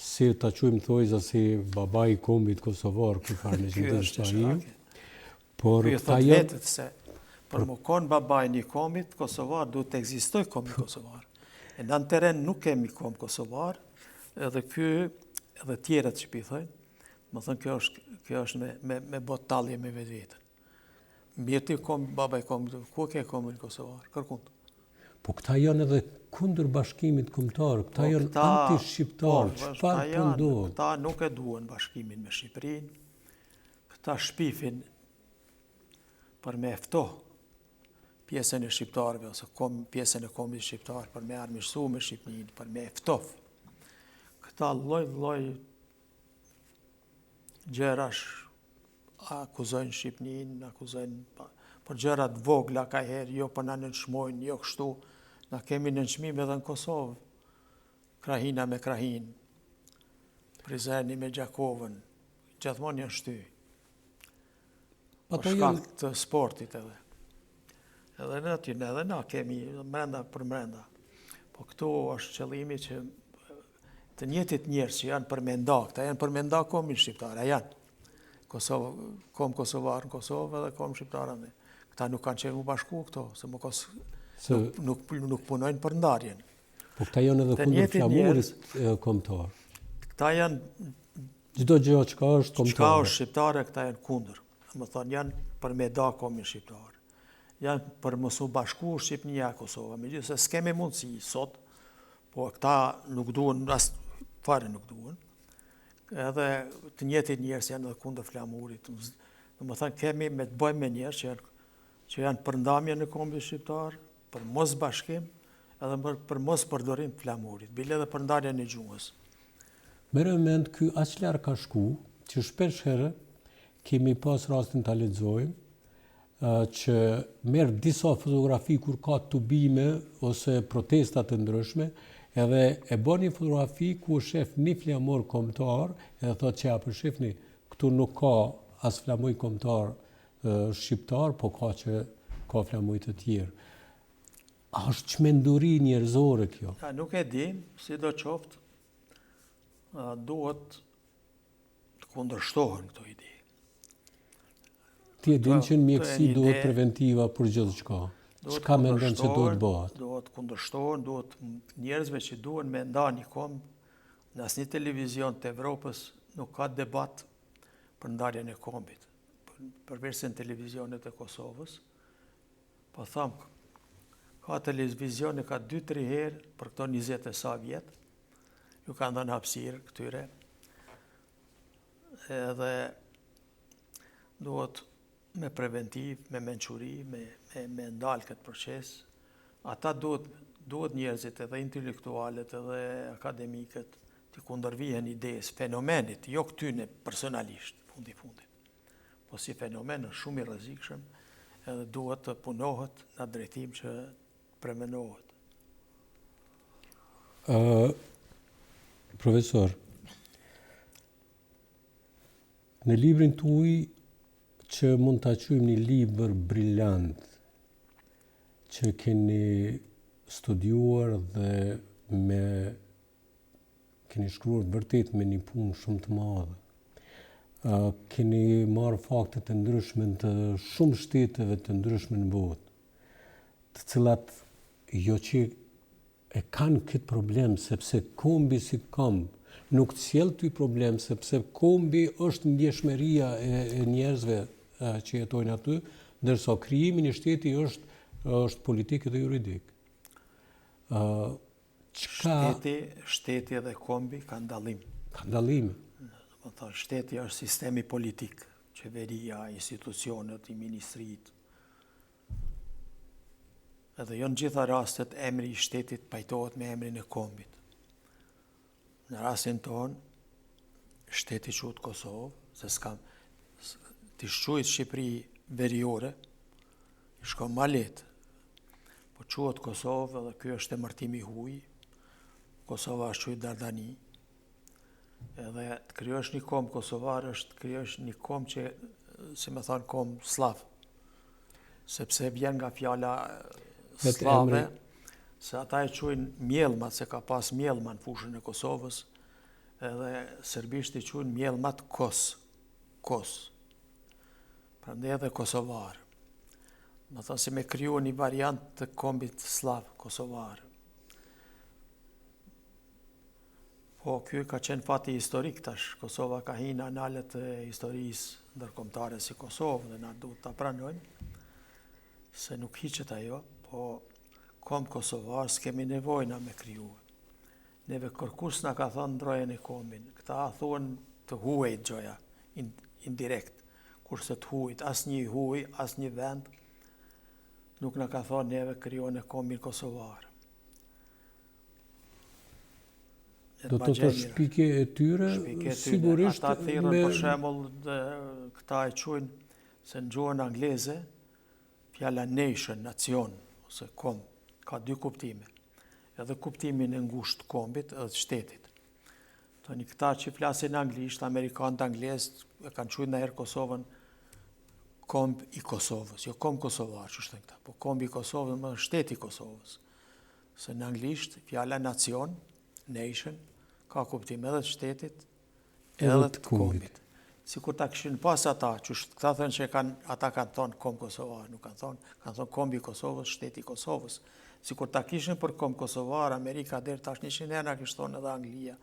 Speaker 1: si ta quajmë thojza si babai i kombit kosovar, kur farë në qytetin por
Speaker 2: këta janë vetët se për më konë babai një kombit kosovar duhet të ekzistojë kombi kosovar. E në teren nuk kemi komb kosovar, edhe ky edhe tjerët që pithojnë, më thënë kjo është me bot talje me vetën. Mirë ti babai kombit, ku ke kombin kosovar? Kërkund.
Speaker 1: Po këta janë edhe kundër bashkimit kombëtar, këta janë anti-shqiptar, çfarë po ndodh?
Speaker 2: Këta nuk e duan bashkimin me Shqipërinë, këta shpifin për me ftohë pjesën e shqiptarëve ose pjesën e kombit shqiptar për me armiqësu me Shqipërinë, për me ftohë. Këta lloj gjërash akuzojnë Shqipërinë, akuzojnë për gjërat vogla ka herë, jo për na nënçmojnë, jo kështu. Na kemi nënçmim edhe në Kosovë, krahina me krahin, Prizreni me Gjakovën, gjithmonë janë shty. Për shkak të sportit edhe. Edhe na kemi mrenda për mrenda. Po këtu është qëllimi që të njëjtit njerëz që janë për me nda, këta janë për me nda kombin shqiptar, janë. Kom kosovar në Kosovë edhe kom shqiptar anë. Këta nuk kanë qenë u bashku këto, se nuk punojnë për ndarjen.
Speaker 1: Po këta janë edhe kundër flamurit kombëtar.
Speaker 2: Këta janë
Speaker 1: çdo gjë çka është kombëtar.
Speaker 2: Çka është shqiptare, këta janë kundër. Më thonë janë për me da kombin shqiptar. Janë për mos u bashku Shqipënia e Kosovës. Megjithëse s'kemi mundësi sot, po këta nuk duhen, as fare nuk duhen. Edhe të njëjtit njerëz janë edhe kundër flamurit. Domethënë kemi me të bëjmë me njerëz që janë për ndamjen e kombit shqiptar, për mos bashkim, edhe për mos përdorim të flamurit, bile edhe për ndarjen e gjuhës.
Speaker 1: Merë mend ky aq larg ka shku, që shpesh herë kemi pas rastin ta lexojmë, që merr disa fotografi kur ka tubime ose protesta të ndryshme, edhe e bën një fotografi ku shef një flamur kombëtar, edhe thotë që ja shifni, këtu nuk ka as flamuj kombëtar shqiptar, po ka flamuj të tjerë. A është çmenduri njerëzore kjo?
Speaker 2: Nuk e di, sidoqoftë, duhet të kundërshtohen këto ide.
Speaker 1: Ti e din që në mjekësi duhet preventiva për gjithë çka. Çka mendon se duhet bëhet?
Speaker 2: Duhet kundërshtohen, duhet njerëzve që duhen me nda një komb, në asnjë televizion të Evropës nuk ka debat për ndarjen e kombit. Përveç se në televizionet e Kosovës, po thamë, ka televizione ka 2-3 herë për këto 20 e sa vjetë, ju kanë dhënë hapësirë këtyre, edhe duhet me preventiv, me mençuri, me ndalë këtë proces. Ata duhet njerëzit edhe intelektualet edhe akademikët të kundërvihen idejës, fenomenit, jo këtyne personalisht, fundi. Po si fenomen është shumë i rrezikshëm edhe duhet të punohet në drejtim që premenohet.
Speaker 1: Profesor, në librin tuaj që mund ta quajmë një libër briljant, që keni studiuar dhe keni shkruar vërtet me një punë shumë të madhe. Keni marrë fakte të ndryshme të shumë shteteve të ndryshme në botë, të cilat jo që e kanë këtë problem, sepse kombi si komb nuk sjell ty problem, sepse kombi është ndjeshmëria e njerëzve që jetojnë aty, ndërsa krijimi i shteti është politik dhe juridik.
Speaker 2: Shteti dhe kombi kanë dallim.
Speaker 1: Ka ndallime.
Speaker 2: Shteti është sistemi politik, qeveria, institucionet, i ministrit. Edhe jo në gjitha rastet emri i shtetit pajtohet me emrin e kombit. Në rastin tonë, shteti quhet Kosovë, se t'i shquhet Shqipëri veriore, shkon ma letë. Po quhet Kosovë edhe ky është emërtimi i huaj. Kosova është quhet Dardani. Edhe të krijosh një komb kosovar është të krijosh një komb që, si më thonë, komb slav. Sepse vjen nga fjala slave, se ata e quajnë mjellmat, se ka pas mjellma në fushën e Kosovës, edhe serbisht i quajnë mjellmat Kos. Prandaj edhe kosovar. Më thonë si me kriju një variant të kombit slav, kosovar. Po, kjo ka qenë fati historik tash. Kosova ka hi në analet e historisë ndërkombëtare si Kosovë dhe na duhet ta pranojmë, se nuk hiqet ajo, po komb kosovar s'kemi nevojë na me kriju. Neve kërkush na ka thënë ndrojen e kombin. Këta thonë të huajt gjoja, indirekt. Kurse të huajt, asnjë huaj, asnjë vend, nuk na ka thënë neve krijojnë kombin kosovar.
Speaker 1: Do të të shpike e tyre, sigurisht...
Speaker 2: Ata thirrën për shembull, këta e quajnë, se në gjuhën angleze, fjala nation, nacion, ose komb, ka dy kuptime. Edhe kuptimin e ngushtë kombit edhe të shtetit. Tani këta që flasin anglisht, amerikanët anglezë, e kanë quajtur ndonjëherë Kosovën komb i Kosovës, jo komb kosovar, që shtë këta, po komb i Kosovës, më shteti i Kosovës. Se në anglisht, fjala nacion, nation, ka kuptim edhe të shtetit, edhe të kombit. Sikur ta kishin pas ata, që këta thënë që ata kanë thonë komb kosovar, nuk kanë thonë kombi i Kosovës, shteti i Kosovës. Sikur ta kishin për komb kosovar, Amerika deri tash 100 herë na kishte thonë edhe Anglia,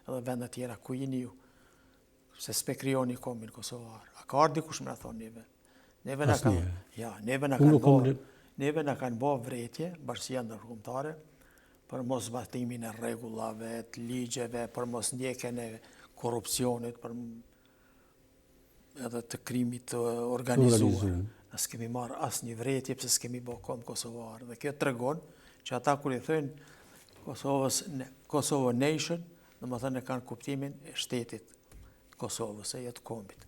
Speaker 2: edhe vende tjera, ku jeni ju? Se s'pe krijoni kombin kosovar. A ka ardhur dikush më na thonë neve? Neve na kanë bërë vretje, bashkia ndërkombëtare, për mos zbatimin e rregullave, të ligjeve, për mos ndjekjen e korrupsionit, për edhe të krimit të organizuar. Ne s'kemi marrë asnjë vretje pse s'kemi bërë komb kosovar. Dhe kjo tregon që ata kur i thënë Kosovo Nation, domethënë kanë kuptimin e shtetit të Kosovës, e jo të kombit.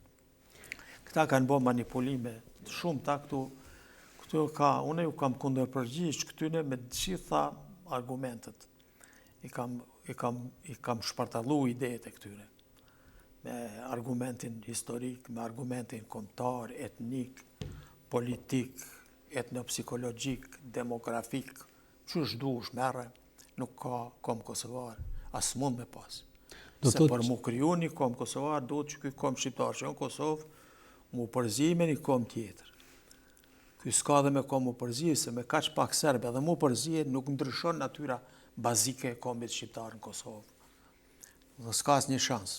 Speaker 2: Këta kanë bërë manipulime të shumta këtu. Unë ju kam kundërpërgjigj këtyne me të gjitha argumentet. I kam shpartallu idejet e këtyre. Me argumentin historik, me argumentin kombëtar, etnik, politik, etnopsikologjik, demografik, çush dush merre, nuk ka komb kosovar, as mund me pas. Se për mu kriju një komb kosovar, duhet që ky komb shqiptar që në Kosovë, mu përzi me një komb tjetër. Ky s'ka dhe me komb mu përzi, se me kaq pak serbe dhe mu përzi nuk ndryshon natyra bazike e kombit shqiptar në Kosovë. Dhe s'ka asnjë shans.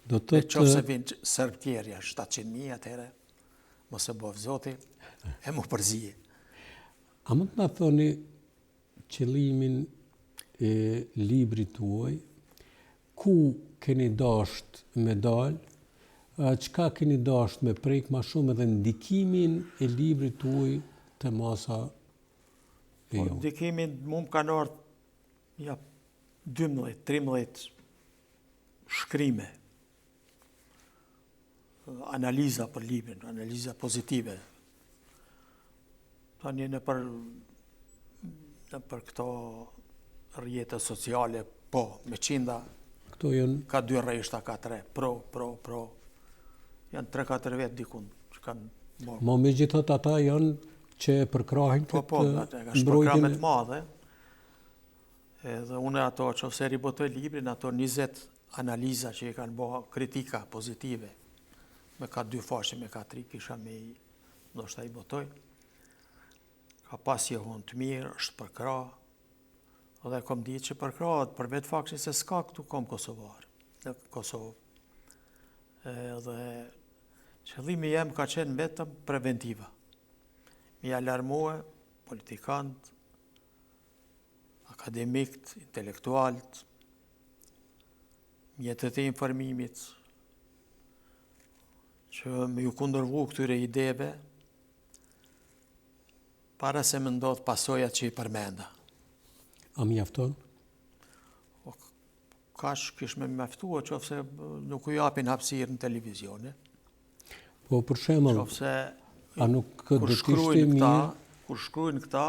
Speaker 2: Qofse vinë serb tjerja, 700.000 atëherë, mos e bëv zoti, e mu përzi.
Speaker 1: A mund të na thoni qëllimin e librit tuaj, ku keni dasht me dal Çka keni dashur me prek më shumë edhe ndikimin e librit tuaj te masa e ju?
Speaker 2: Ndikimin mu më kanë ardhur ja 12-13 shkrime, analiza për librin, analiza pozitive. Tani në për këto rrjete sociale, po, me qinda,
Speaker 1: Këto janë
Speaker 2: ka 2 rreshta, ka 3, pro. Janë 3-4 vetë dikun që kanë morë.
Speaker 1: Ma megjithatë ata janë që përkrahin
Speaker 2: Po,
Speaker 1: këtë
Speaker 2: ka shpërkrame
Speaker 1: mbrojtjen.
Speaker 2: të madhe. Edhe une ato që ose ribotoj librin, ato 20 analiza që i kanë bëha kritika pozitive. Me ka 2 faqe, me ka 3, kisha me i, ndoshta i botoj. Ka pas jehon të mirë, është përkra. Edhe kom ditë që përkrahet për vetë faktin se s'ka këtu kom Kosovar, në Kosovë. Edhe qëllimi jem ka qenë vetëm preventiva. Mi alarmue politikant, akademikt, intelektualt, mjetët e informimit, që me ju kundërvu këtyre ideve, para se më ndodh pasojat që i përmenda.
Speaker 1: A mjafton?
Speaker 2: Kash kish me mjaftua qofse nuk u japin hapësirë në televizione.
Speaker 1: Po për shembull,
Speaker 2: Qofse
Speaker 1: a nuk do
Speaker 2: kur
Speaker 1: të ishte
Speaker 2: shkruajnë këta,
Speaker 1: mirë?
Speaker 2: kur shkruajnë këta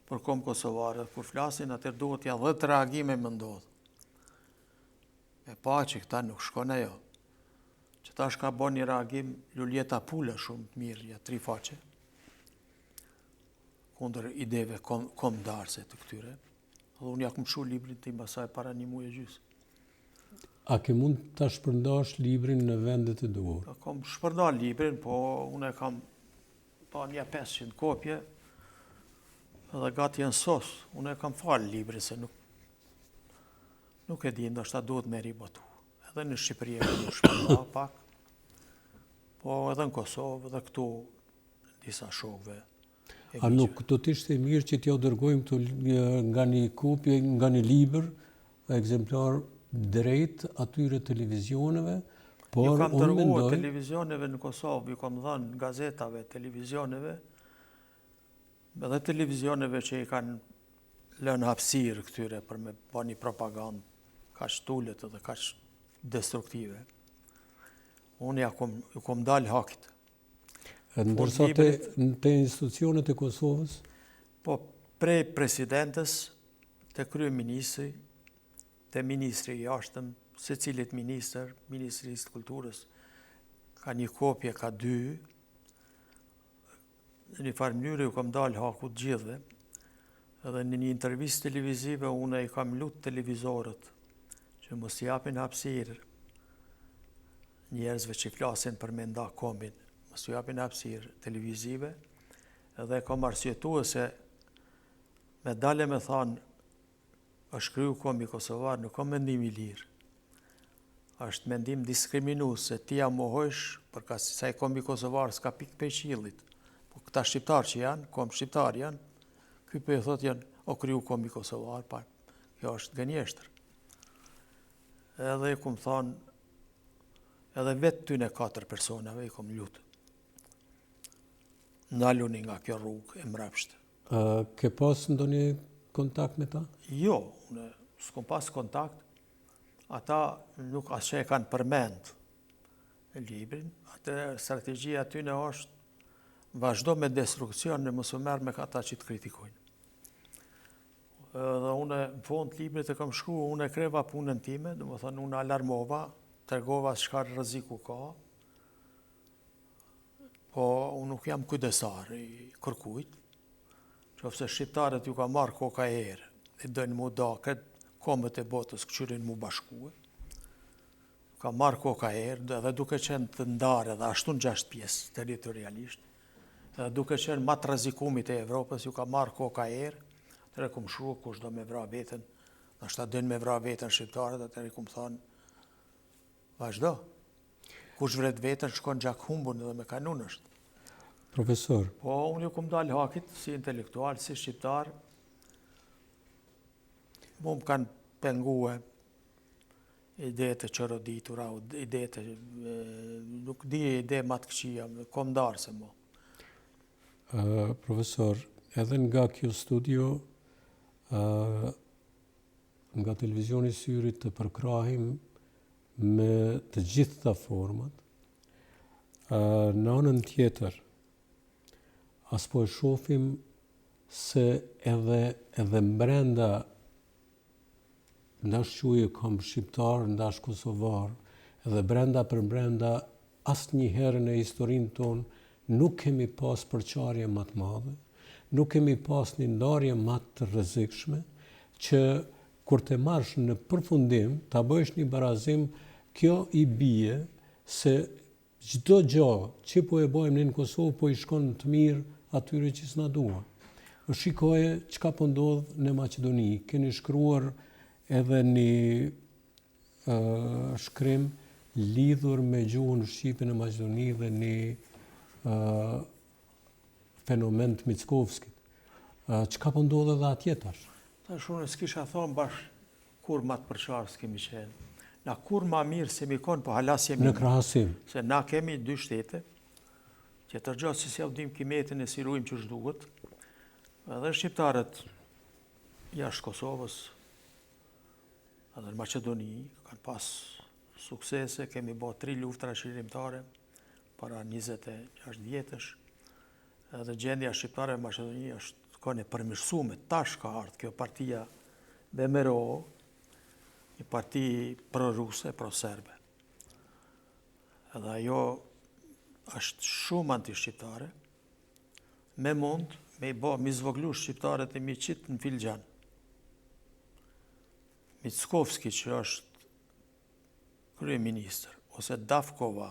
Speaker 2: për kom kosovarët, kur flasin atër duhet ja 10 reagime më ndodh. Me pa që këta nuk shkon ajo. Që ta shka bo një reagim Luljeta Pula shumë të mirë, ja 3 faqe, kundër ideve komdarse të këtyre. Dhe unë ja kom shu librin tim asaj para 1 muaj e gjysmë.
Speaker 1: A ke mund ta shpërndash librin në vendet e duhur?
Speaker 2: Kom shpërnda librin, po unë e kam pa një 500 kopje, edhe gati janë sos. Unë e kam falë librin, se nuk e di, ndoshta duhet me ribotu. Edhe në Shqipëri e kam shpërnda pak, po edhe në Kosovë, edhe këtu disa shokëve.
Speaker 1: A nuk do të ishte mirë që t'ja dërgojmë këtu nga një kopje, nga një libër, ekzemplar drejt atyre televizioneve, por
Speaker 2: ju kam
Speaker 1: unë
Speaker 2: dërguar
Speaker 1: mendoj
Speaker 2: televizioneve në Kosovë, ju kam dhënë gazetave, televizioneve, edhe televizioneve që i kanë lënë hapësirë këtyre për me ba një propagandë kaq tullet edhe kaq destruktive. Unë ju kom dalë hakit.
Speaker 1: ndërsa te institucionet e Kosovës,
Speaker 2: Po prej presidentës, te kryeministri, te ministri i jashtëm, se cilit minister, Ministrisë të Kulturës, ka një kopje, ka 2, në një farë mënyrë ju kam dalë haku të gjithve, edhe në një intervistë televizive unë i kam lutë televizorët që mos japin hapësirë njerëzve që flasin për me nda kombin, mos japin hapësirë televizive, edhe kam arsyetuar se me dale me thanë është kryu kombi Kosovar, nuk kam mendim i lirë. Është mendim diskriminues se ti ja mohojsh, për ka si saj kombi Kosovar s'ka pikë pe qilit. Po këta shqiptar që janë, kom shqiptar janë, ky për e thot janë o kryu kombi Kosovar, pa kjo është gënjeshtër. Edhe i kum thanë, edhe vetë ty në 4 personave i kom lutë. Naluni nga kjo rrugë e mrapshtë.
Speaker 1: ke pas ndonjë kontakt me ta?
Speaker 2: Jo, unë s'kom pas kontakt. Ata nuk as që e kanë përmend në librin. Atë strategjia aty në është vazhdo me destrukcion në mos u merr me ata që të kritikojnë. Dhe unë në fund librit e kam shkruar, unë e kreva punën time, domethënë unë alarmova, tregova çka rreziku ka. Po unë nuk jam kujdesar i kërkujt. Qofse shqiptarët ju ka marrë koka e erë, e dojnë mu da këtë kombët e botës këqyrin mu bashkue, ka marrë koka e erë, edhe duke qenë të ndarë edhe ashtu në 6 pjesë territorialisht, edhe duke qenë matë rrezikumit e Evropës, ju ka marrë koka e erë, atëre kum shru kush do me vra veten, nështë ta dojnë me vra veten shqiptarët, atëre kum thonë, vazhdo, kush vret veten shkon gjak humbun edhe me kanun është.
Speaker 1: Profesor,
Speaker 2: Po, unë ju kum dalë hakit, si intelektual, si shqiptar, mu më kanë pengue ide të qëroditura, ide të, nuk di ide ma të këqia, kom darë se mo.
Speaker 1: Profesor, edhe nga kjo studio, nga televizioni Syrit të përkrahim me të gjitha format, në anën tjetër, as po e shohim se edhe mbrenda ndash quaj kam shqiptar, ndash kosovar, edhe brenda për brenda, asnjëherë në historinë tonë nuk kemi pas përqarje më të madhe, nuk kemi pas një ndarje më të rrezikshme, që kur të marrësh në përfundim, ta bësh një barazim, kjo i bie se çdo gjë që po e bëjmë në Kosovë po i shkon të mirë atyre që s'na duan. Shikoje çka po ndodh në Maqedoni. Keni shkruar edhe një shkrim lidhur me gjuhën shqipe në Maqedoni dhe një fenomen të Mickovskit. Çka po ndodh edhe atje tash?
Speaker 2: Tash unë s'kisha thonë bash kur ma të përqarë s'kemi qenë. Na kur ma mirë se mi konë, po halas jemi.
Speaker 1: Në krahasim.
Speaker 2: Se na kemi 2 shtete, që të rgjatë si se vdim kimetin e si rujmë që shduhet, edhe shqiptarët jashtë Kosovës, edhe në Maqedoni, kanë pas suksese, kemi bo 3 luftra shqirimtare, para 26 vjetësh, edhe gjendja shqiptare në Maqedoni është kone përmirësume, tash ka ardhë kjo partia BMRO, një parti pro-ruse, pro-serbe. Edhe ajo është shumë anti-shqiptare, me mund me i bo, mi zvoglu shqiptarët e mi qitë në filxhan. Mickovski, që është kryeministër, ose Davkova,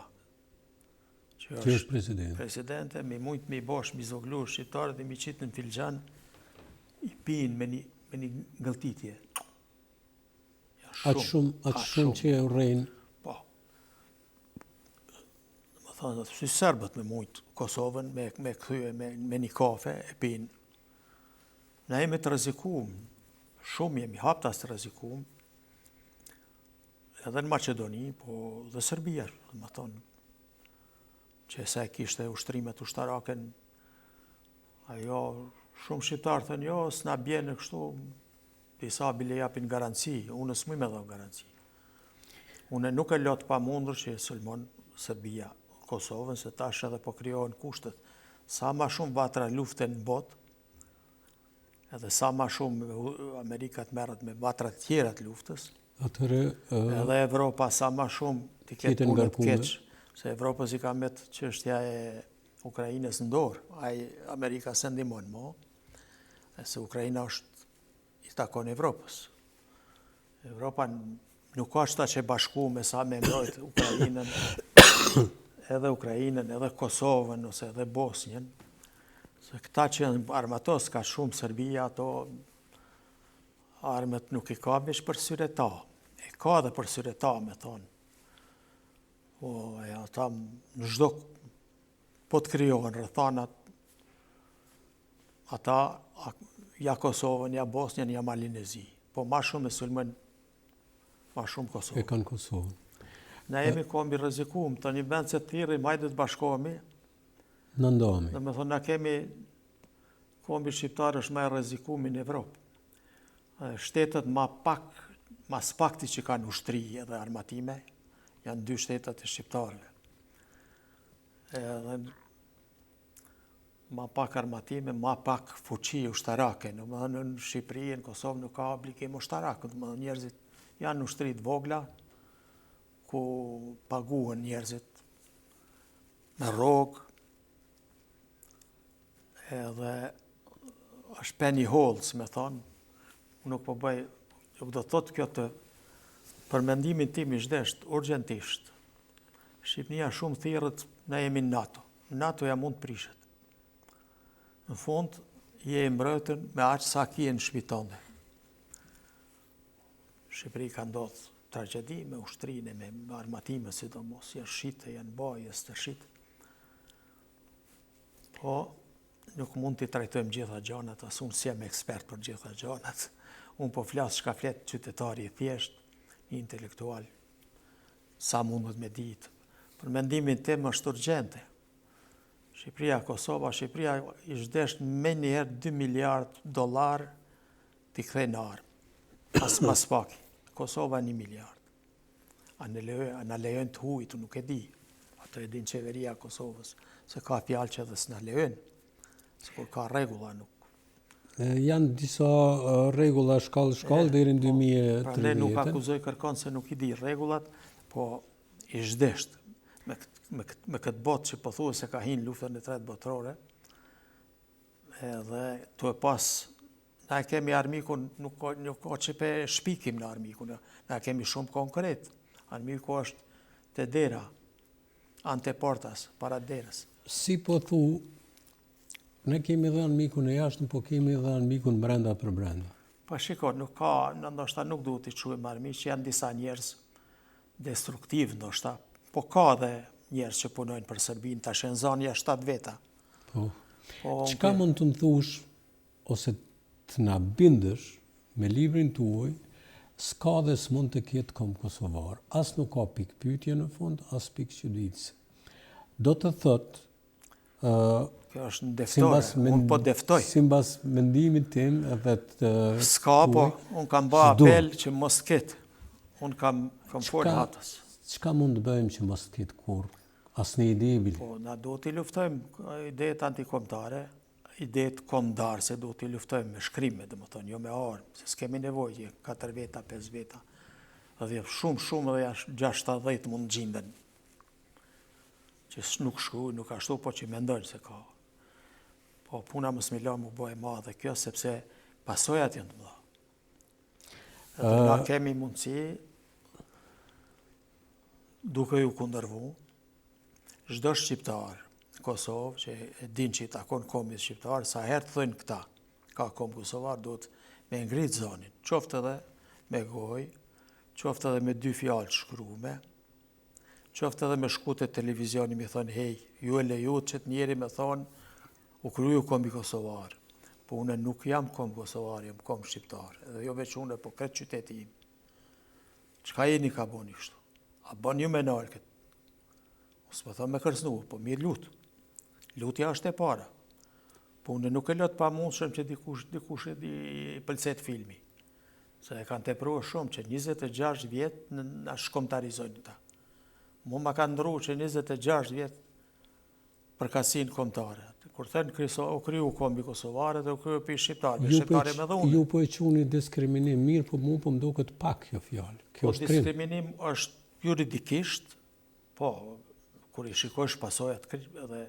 Speaker 2: që është presidente, mi mund me i bosh, mi zvoglu shqiptarët e mi qitë në filxhan, i pinë me një ngëlltitje.
Speaker 1: Atë shumë që e urrejnë.
Speaker 2: Po. Më thonë, si serbët me mujtë Kosovën, me këthyë, me një kafe, e pinë. Na jemi të rrezikum, shumë jemi haptas të rrezikum, edhe në Maqedoni, po dhe Serbia, më thonë, që sa e kishte ushtrimet ushtarake, ajo shumë shqiptarë thënë, jo, s'na bjenë kështu, disa bile japin garanci, unë s'muj me dhëmë garanci. Unë nuk e lotë pa mundur që sulmon Serbia, Kosovën, se tash edhe po krijohen kushtet. Sa ma shumë vatra luften në botë, edhe sa ma shumë Amerikat merret me vatra tjera të luftës, edhe Evropa sa ma shumë t'i ketë punët keqë, se Evropës i ka metë çështja e Ukrajinës në dorë, Amerika se ndihmon mo, se Ukrajina është i takon Evropës. Evropa nuk është ta që bashku me sa me mbrojt Ukrajinën, edhe Kosovën, ose edhe Bosnjën, se këta që janë armatos ka shumë Serbia, ato armët nuk i ka veç për syreta, e ka dhe për syreta, me thonë. Po, ata në çdo po të krijohen rrethanat, ata ja Kosovën, ja Bosnjën, ja Malinezi. Po ma shumë e sulmën, ma shumë Kosovën.
Speaker 1: E kanë Kosovën.
Speaker 2: Na jemi kombi rrezikum, të një vend se të thirri, majde të bashkohemi.
Speaker 1: Në ndohemi.
Speaker 2: Dhe me thonë, na kemi kombi shqiptarë është ma e rrezikumi në Evropë. Shtetet mas pakti që kanë ushtri edhe armatime, janë 2 shtetet e shqiptarëve. Edhe ma pak armatime, ma pak fuqi ushtarake. Në Shqipëri, në Kosovë nuk ka obligim ushtarak. Njerëzit janë ushtrit vogla, ku paguhen njerëzit me rrogë, edhe është penny holds, me thonë, nuk po bëj, nuk do thotë kjo të për mendimin tim i zhdesht, urgentisht. Shqipnia shumë thirrët, na jemi në NATO. NATO ja mund të prishet. Në fund, je i mbrojtën me aqë sa kje në shpitone. Shqipëri ka ndodhë tragedi me ushtrinë, me armatime, sidomos, janë shite, janë baje, të shite. Po, nuk mund t'i trajtojmë gjitha gjanat, asë unë si jam ekspert për gjitha gjanat. Unë po flasë shka fletë qytetari i thjesht, intelektual, sa mundet me ditë. Për mendimin tim është urgjente. Shqipëria, Kosova, Shqipëria i zhdesh me njëherë $2 miliard t'i kthej në armë. As mas paki. Kosova 1 miliard. A në lejën të hujtë, nuk e di. Ato e din qeveria Kosovës, se ka fjalë që edhe s'na lejën. Se kur ka regula nuk.
Speaker 1: Janë disa regula shkallë deri në 2030.
Speaker 2: Prandaj nuk akuzoj kërkon se nuk i di regullat, po i zhdesht. Me këtë botë që po thuhet se ka hinë luftën e tretë botërore, edhe tu e pas, na e kemi armikun, nuk ka që pe shpikim në armikun, na e kemi shumë konkret. Armiku është te dera, ante portas, para derës.
Speaker 1: Si po thu, ne kemi dhe armikun e jashtëm, po kemi dhe armikun brenda për brenda.
Speaker 2: Pa shiko, nuk ka, ndoshta nuk duhet t'i quajmë armiq, që janë disa njerëz destruktiv ndoshta, po ka dhe njerëz që punojnë për Serbinë, ta shenzonja 7 veta.
Speaker 1: Po. Çka mund të më thush, ose të na bindësh me librin tuaj, s'ka dhe s'mund të ketë kom kosovar. As nuk ka pikë pyetje në fund, as pikë çuditëse. Do të thotë,
Speaker 2: kjo është në deftore, unë po deftoj.
Speaker 1: Simbas mendimit tim edhe të
Speaker 2: s'ka, po, unë kam bë apel që mos ketë. Unë kam folë hatës.
Speaker 1: Çka mund të bëjmë që mos ketë kur? Asnjë ide e bile.
Speaker 2: Po, na do t'i luftojmë idetë antikombëtare, idetë kombëtarëse do t'i luftojmë me shkrime, domethënë, jo me armë, se s'kemi nevojë 4 veta, 5 veta. Edhe shumë edhe 6-7 mund gjinden. Që nuk shkruaj, nuk ashtu, po që mendojnë se ka. Po puna më smilon më bëj madhe kjo, sepse pasojat janë të mëdha. Edhe na kemi mundësi, duke ju kundërvu, çdo shqiptar në Kosovë, që e din që i takon kombit shqiptar, sa herë të thënë këta, ka komb kosovar, duhet me ngrit zonin, qoftë edhe me gojë, qoftë edhe me 2 fjalë shkruame, qoftë edhe me shku te televizioni me thonë, hej, ju e lejut që të njeri me thonë, u kryu kombi kosovar. Po une nuk jam komb kosovar, jam komb shqiptar. Edhe jo veç une, po këtë qyteti im. Çka jeni ka boni kështu? A bon ju me nalë këtë? Ose më thonë me kërsnu, po mirë lutë. Lutja është e para. Po une nuk e lot pa mundshëm që dikush i pëlqet filmi. Se e kanë tepruar shumë që 26 vjet na shkomtarizojnë ta. Mu ma ka ndru që 26 vjet përkasin kombëtare. Kur thënë u kriju kombi kosovare dhe u kriju për shqiptarë, shqiptare me dhunë.
Speaker 1: Ju po e quni diskriminim mirë, po mu po më duket pak kjo fjallë.
Speaker 2: Po diskriminim është juridikisht, po, kur i shikosh pasojat edhe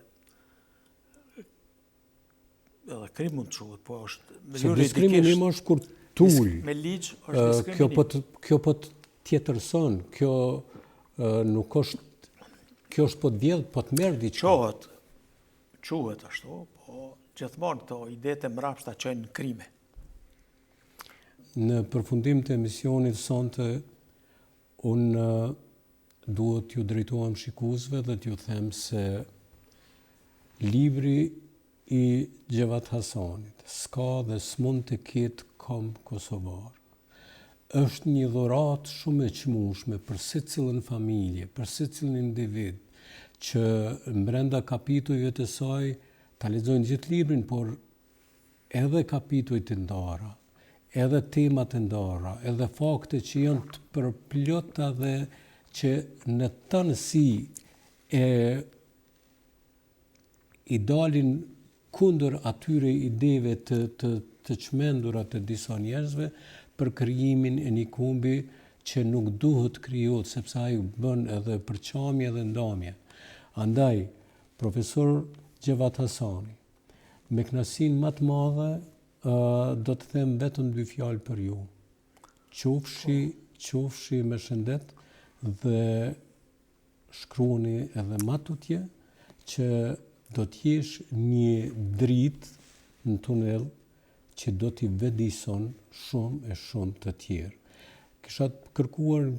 Speaker 2: krim mund të quhet, po është
Speaker 1: juridikisht. Diskriminim është kur tull.
Speaker 2: Me ligj është diskriminim.
Speaker 1: Kjo po të tjetërson, kjo nuk është, kjo është po të vjedh, po të merë diqka.
Speaker 2: Quhet ashtu, po gjithmonë këto idetë e mrapshta çojnë krime.
Speaker 1: Në përfundim të emisionit sonte, unë duhet t'ju drejtohem shikuesve dhe t'ju them se libri i Gjevat Hasanit, s'ka dhe s'mund të ketë komb kosovar. Është një dhuratë shumë e çmueshme për secilën familje, për secilin individ, që brenda kapitujve të saj ta lexojnë gjithë librin, por edhe kapitujt të ndara, edhe temat të ndara, edhe fakte që janë të përplota dhe që në tënësi i dalin kundër atyre ideve të çmendura të disa njerëzve për krijimin e një kombi që nuk duhet krijohet, sepse ai bën edhe përçamje dhe ndamje. Andaj, profesor Gjevat Hasani, me kënaqësinë më të madhe, do të them vetëm 2 fjalë për ju. Qofshi me shëndet dhe shkruani edhe më tutje që do të jesh një dritë në tunel që do t'i vedison shumë e shumë të tjerë. Kisha kërkuar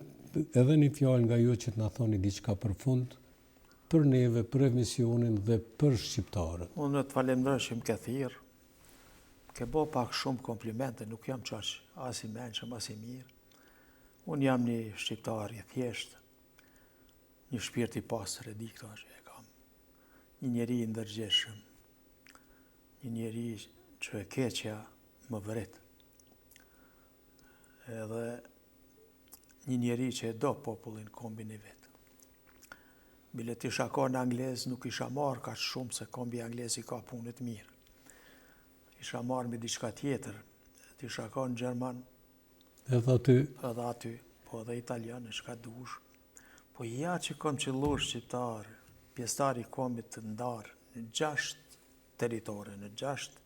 Speaker 1: edhe një fjalë nga ju që të na thoni diçka për fund, për neve, për emisionin dhe për shqiptarët.
Speaker 2: Unë të falenderoj që më ke thirrë. Ke bo pak shumë komplimente, nuk jam qaq as i mençëm, as i mirë. Unë jam një shqiptar i thjesht, një shpirt i pastër, e di këto që e kam. Një njeri i ndërgjegjshëm, një njeri që e keqja më vret. Edhe një njeri që e do popullin kombin e vet. Bile t'isha ka në anglez, nuk isha marrë ka shumë se kombi anglez i ka punët mirë. Isha marrë me diçka tjetër, t'isha ka në Gjerman,
Speaker 1: Edhe
Speaker 2: aty, po edhe italian, e shka dush. Po ja që kom qëlluar shqiptar, pjesëtar i kombit të ndarë në 6 teritore, në 6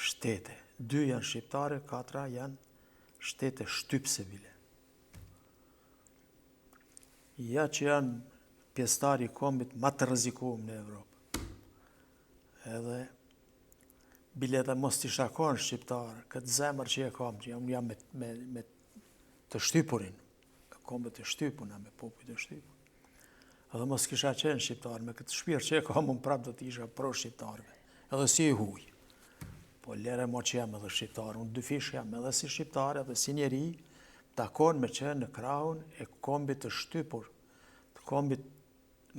Speaker 2: shtete. 2 janë shqiptare, 4 janë shtete shtypse bile. Ja që janë pjesëtar i kombit ma të rrezikuar në Evropë. Edhe bile dhe mos t'i shakon shqiptar, këtë zemër që e kam, që jam me të shtypurin, kombet e shtypuna, me popujt e shtypun. Edhe mos kisha qenë shqiptar, me këtë shpirt që e kam, unë prapë do t'isha pro shqiptarve, edhe si i huj. Po lere mo që jam edhe shqiptar, unë dy fish jam edhe si shqiptar, edhe si njeri, takon me qenë në krahun e kombit të shtypur, të kombit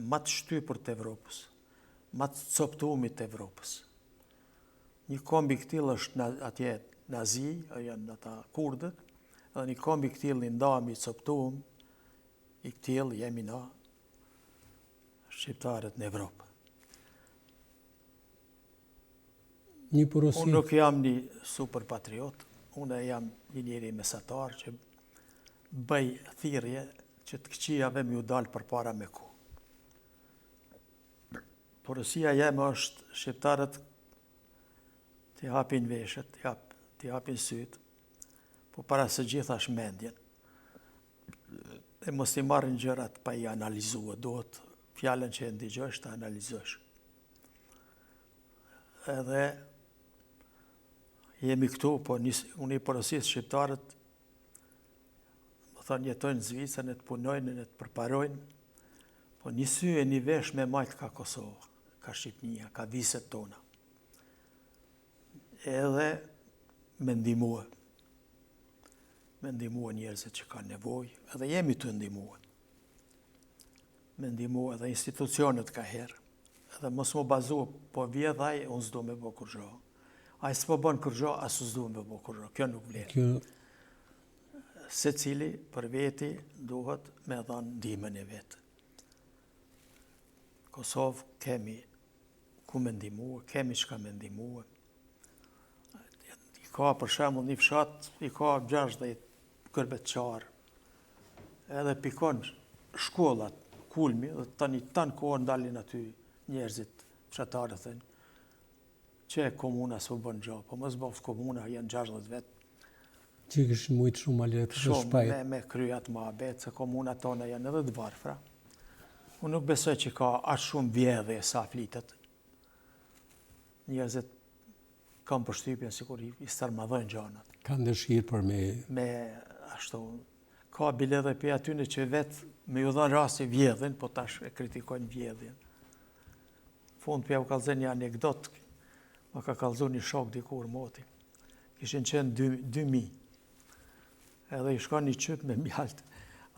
Speaker 2: ma të shtypur të Evropës, ma të coptumit të Evropës. Një kombi këtil është atje nazi, janë ata kurdët, edhe një kombi këtil i ndami, coptum, i këtil jemi na shqiptarët në Evropë. Unë nuk jam një super patriot, unë jam një njeri mesatar që bëj thirrje që të këqijave më ju dalë përpara me ku. Porosia jeme është shqiptarët t'i hapin veshët, t'i hapin sytë, po para së gjitha shmendjen. E mos t'i marrin gjërat pa i analizua, duhet fjallën që e ndigjosh të analizosh. Edhe jemi këtu, po unë i porosis shqiptarët, më thonë jetojnë në Zvicër, e të punojnë, e të përparojnë, po një sy e një vesh me majtë ka Kosovë, ka Shqipnia, ka viset tona. Edhe me ndihmua. Me ndihmua njerëzit që kanë nevojë, edhe jemi të ndihmua. Me ndihmua edhe institucionet ka herë. Edhe mos më bazua, po vjedhaj, unë s'do me bo kurgjo. Ai s'po bën kurgjo, as s'do me bo kurgjo. Kjo nuk vlen. Se cili për veti duhet me dhanë ndihmën e vetë. Kosovë kemi ku me ndihmua, kemi çka me ndihmua. I ka për shembull një fshat, i ka 60 kërbetçar. Edhe pikon shkollat, kulmi, dhe tani tanë kohë ndalin aty njerëzit, fshatarët thënë, që komuna s'u bën gjë, po mos bëf komuna, janë 60 vetë.
Speaker 1: Që këshë mujtë shumë alet të shpajt.
Speaker 2: Shumë me kryat më abet, se komuna tona janë edhe të varfra. Unë nuk besoj që ka aq shumë vjedhje sa flitet. Njerëzit kanë përshtypjen sikur i starmadhojnë gjanat.
Speaker 1: Kanë dëshirë për me...
Speaker 2: Me ashtu, ka bile dhe pe atyne që vetë me ju dhanë rasti vjedhin, po tash e kritikojnë vjedhin. Fund për ja u kalëzën një anekdot, ma ka kalëzu një shok dikur moti. Kishin qenë 2000. Edhe i shkon një qyp me mjalt.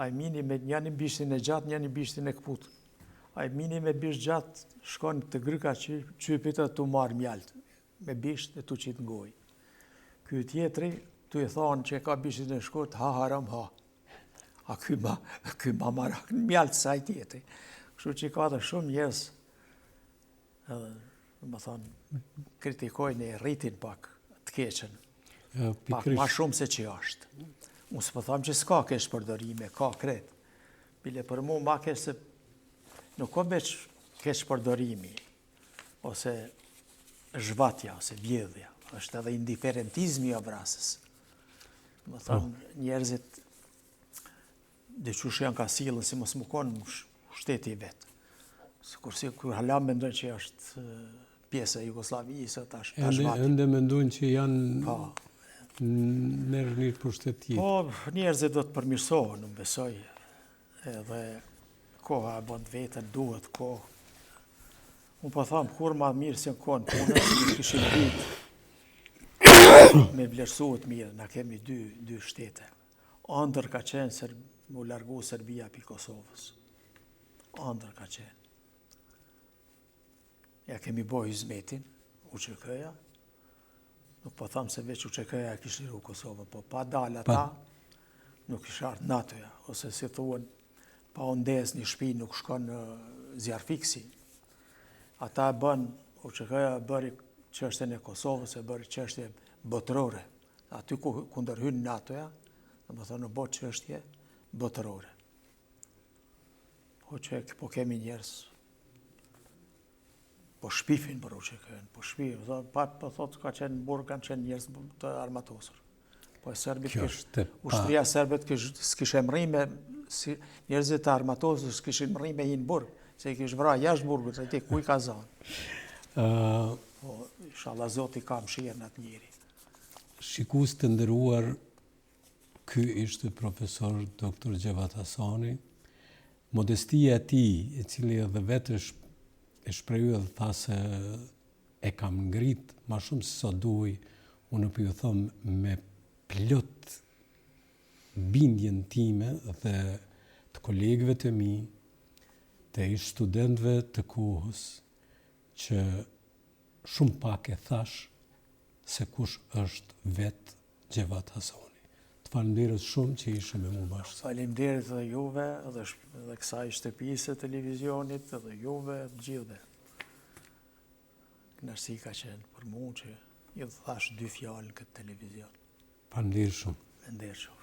Speaker 2: A i mini me njani bishtin e gjatë, njani bishtin e këput. A i mini me bisht gjatë, shkon të gryka qypit e tu marë mjalt, me bisht e tu qitë ngoj. Ky tjetri, tu i thonë që ka bishtin e shkurt, ha haram ha. A ky ma marak në mjalt sa i tjetri. Kështu që i ka dhe shumë njerëz, edhe, më thonë, kritikojnë e rritin pak të keqen. Pak ma shumë se që është. Unë s'po thamë që s'ka kesh përdorime, ka kret. Bile për mu ma kesh se nuk ka veç kesh përdorimi, ose zhvatja, ose vjedhja. është edhe indiferentizmi i vrasës. Më thonë, njerëzit dhe qush janë ka silën si mos më konë shteti i vetë. Kurse kur hala mendojnë që është pjesë e Jugoslavisë, tash vati.
Speaker 1: Ende mendojnë që janë në një pushtet tjetër.
Speaker 2: Po, njerëzit do të përmirësohen, nuk besoj. Edhe koha e bën vetën, duhet kohë. Unë po thamë, kur ma mirë si në konë punës, në këshim ditë me vlerësuhet mirë, na kemi dy shtete. Ëndër ka qenë mu largu Serbia pi Kosovës. Ëndër ka qenë. Ja kemi bojë hizmetin, UÇK-ja. Nuk po thamë se veç UÇK-ja kishtë liru Kosovën, po pa dalë ata, nuk ishtë ardhë NATO-ja, ose si thuen, pa ondes një shpi nuk shkon në zjarfiksi. Ata e bën, UÇK-ja bëri çështjen e Kosovës, e bëri çështje botërore. Aty ku ndërhyn NATO-ja, dhe më thonë në botë çështje botërore. Po që po kemi njerës, po shpifin për UÇK-n, po shpifin, po thotë ka qenë në burë, kanë qenë njerës të armatosur. Po e Serbit ushtria Serbet s'kishe mri me, njerëzit të armatosur s'kishe mri me hinë burë, se i kishë vra jashtë burgut, e ti ku i ka zanë. Po, inshallah Zoti ka mëshirë në atë njeri.
Speaker 1: Shikus të ndëruar, ky ishte profesor Dr. Gjevat Hasani. Modestia e tij, e cili edhe vetë e shprehu dhe tha se e kam ngrit ma shumë se sa duaj, unë po ju them me plot bindjen time dhe të kolegëve të mi, të ish studentëve të kohës, që shumë pak e thash se kush është vetë Gjevat Hasani. Të falenderoj shumë që ishe me mua bashkë.
Speaker 2: Faleminderit edhe juve, edhe kësaj shtëpisë televizionit, edhe juve, gjithëve. Kënaqësi ka qenë për mua që ju thash 2 fjalë në këtë televizion.
Speaker 1: Faleminderit shumë.
Speaker 2: Faleminderit shumë.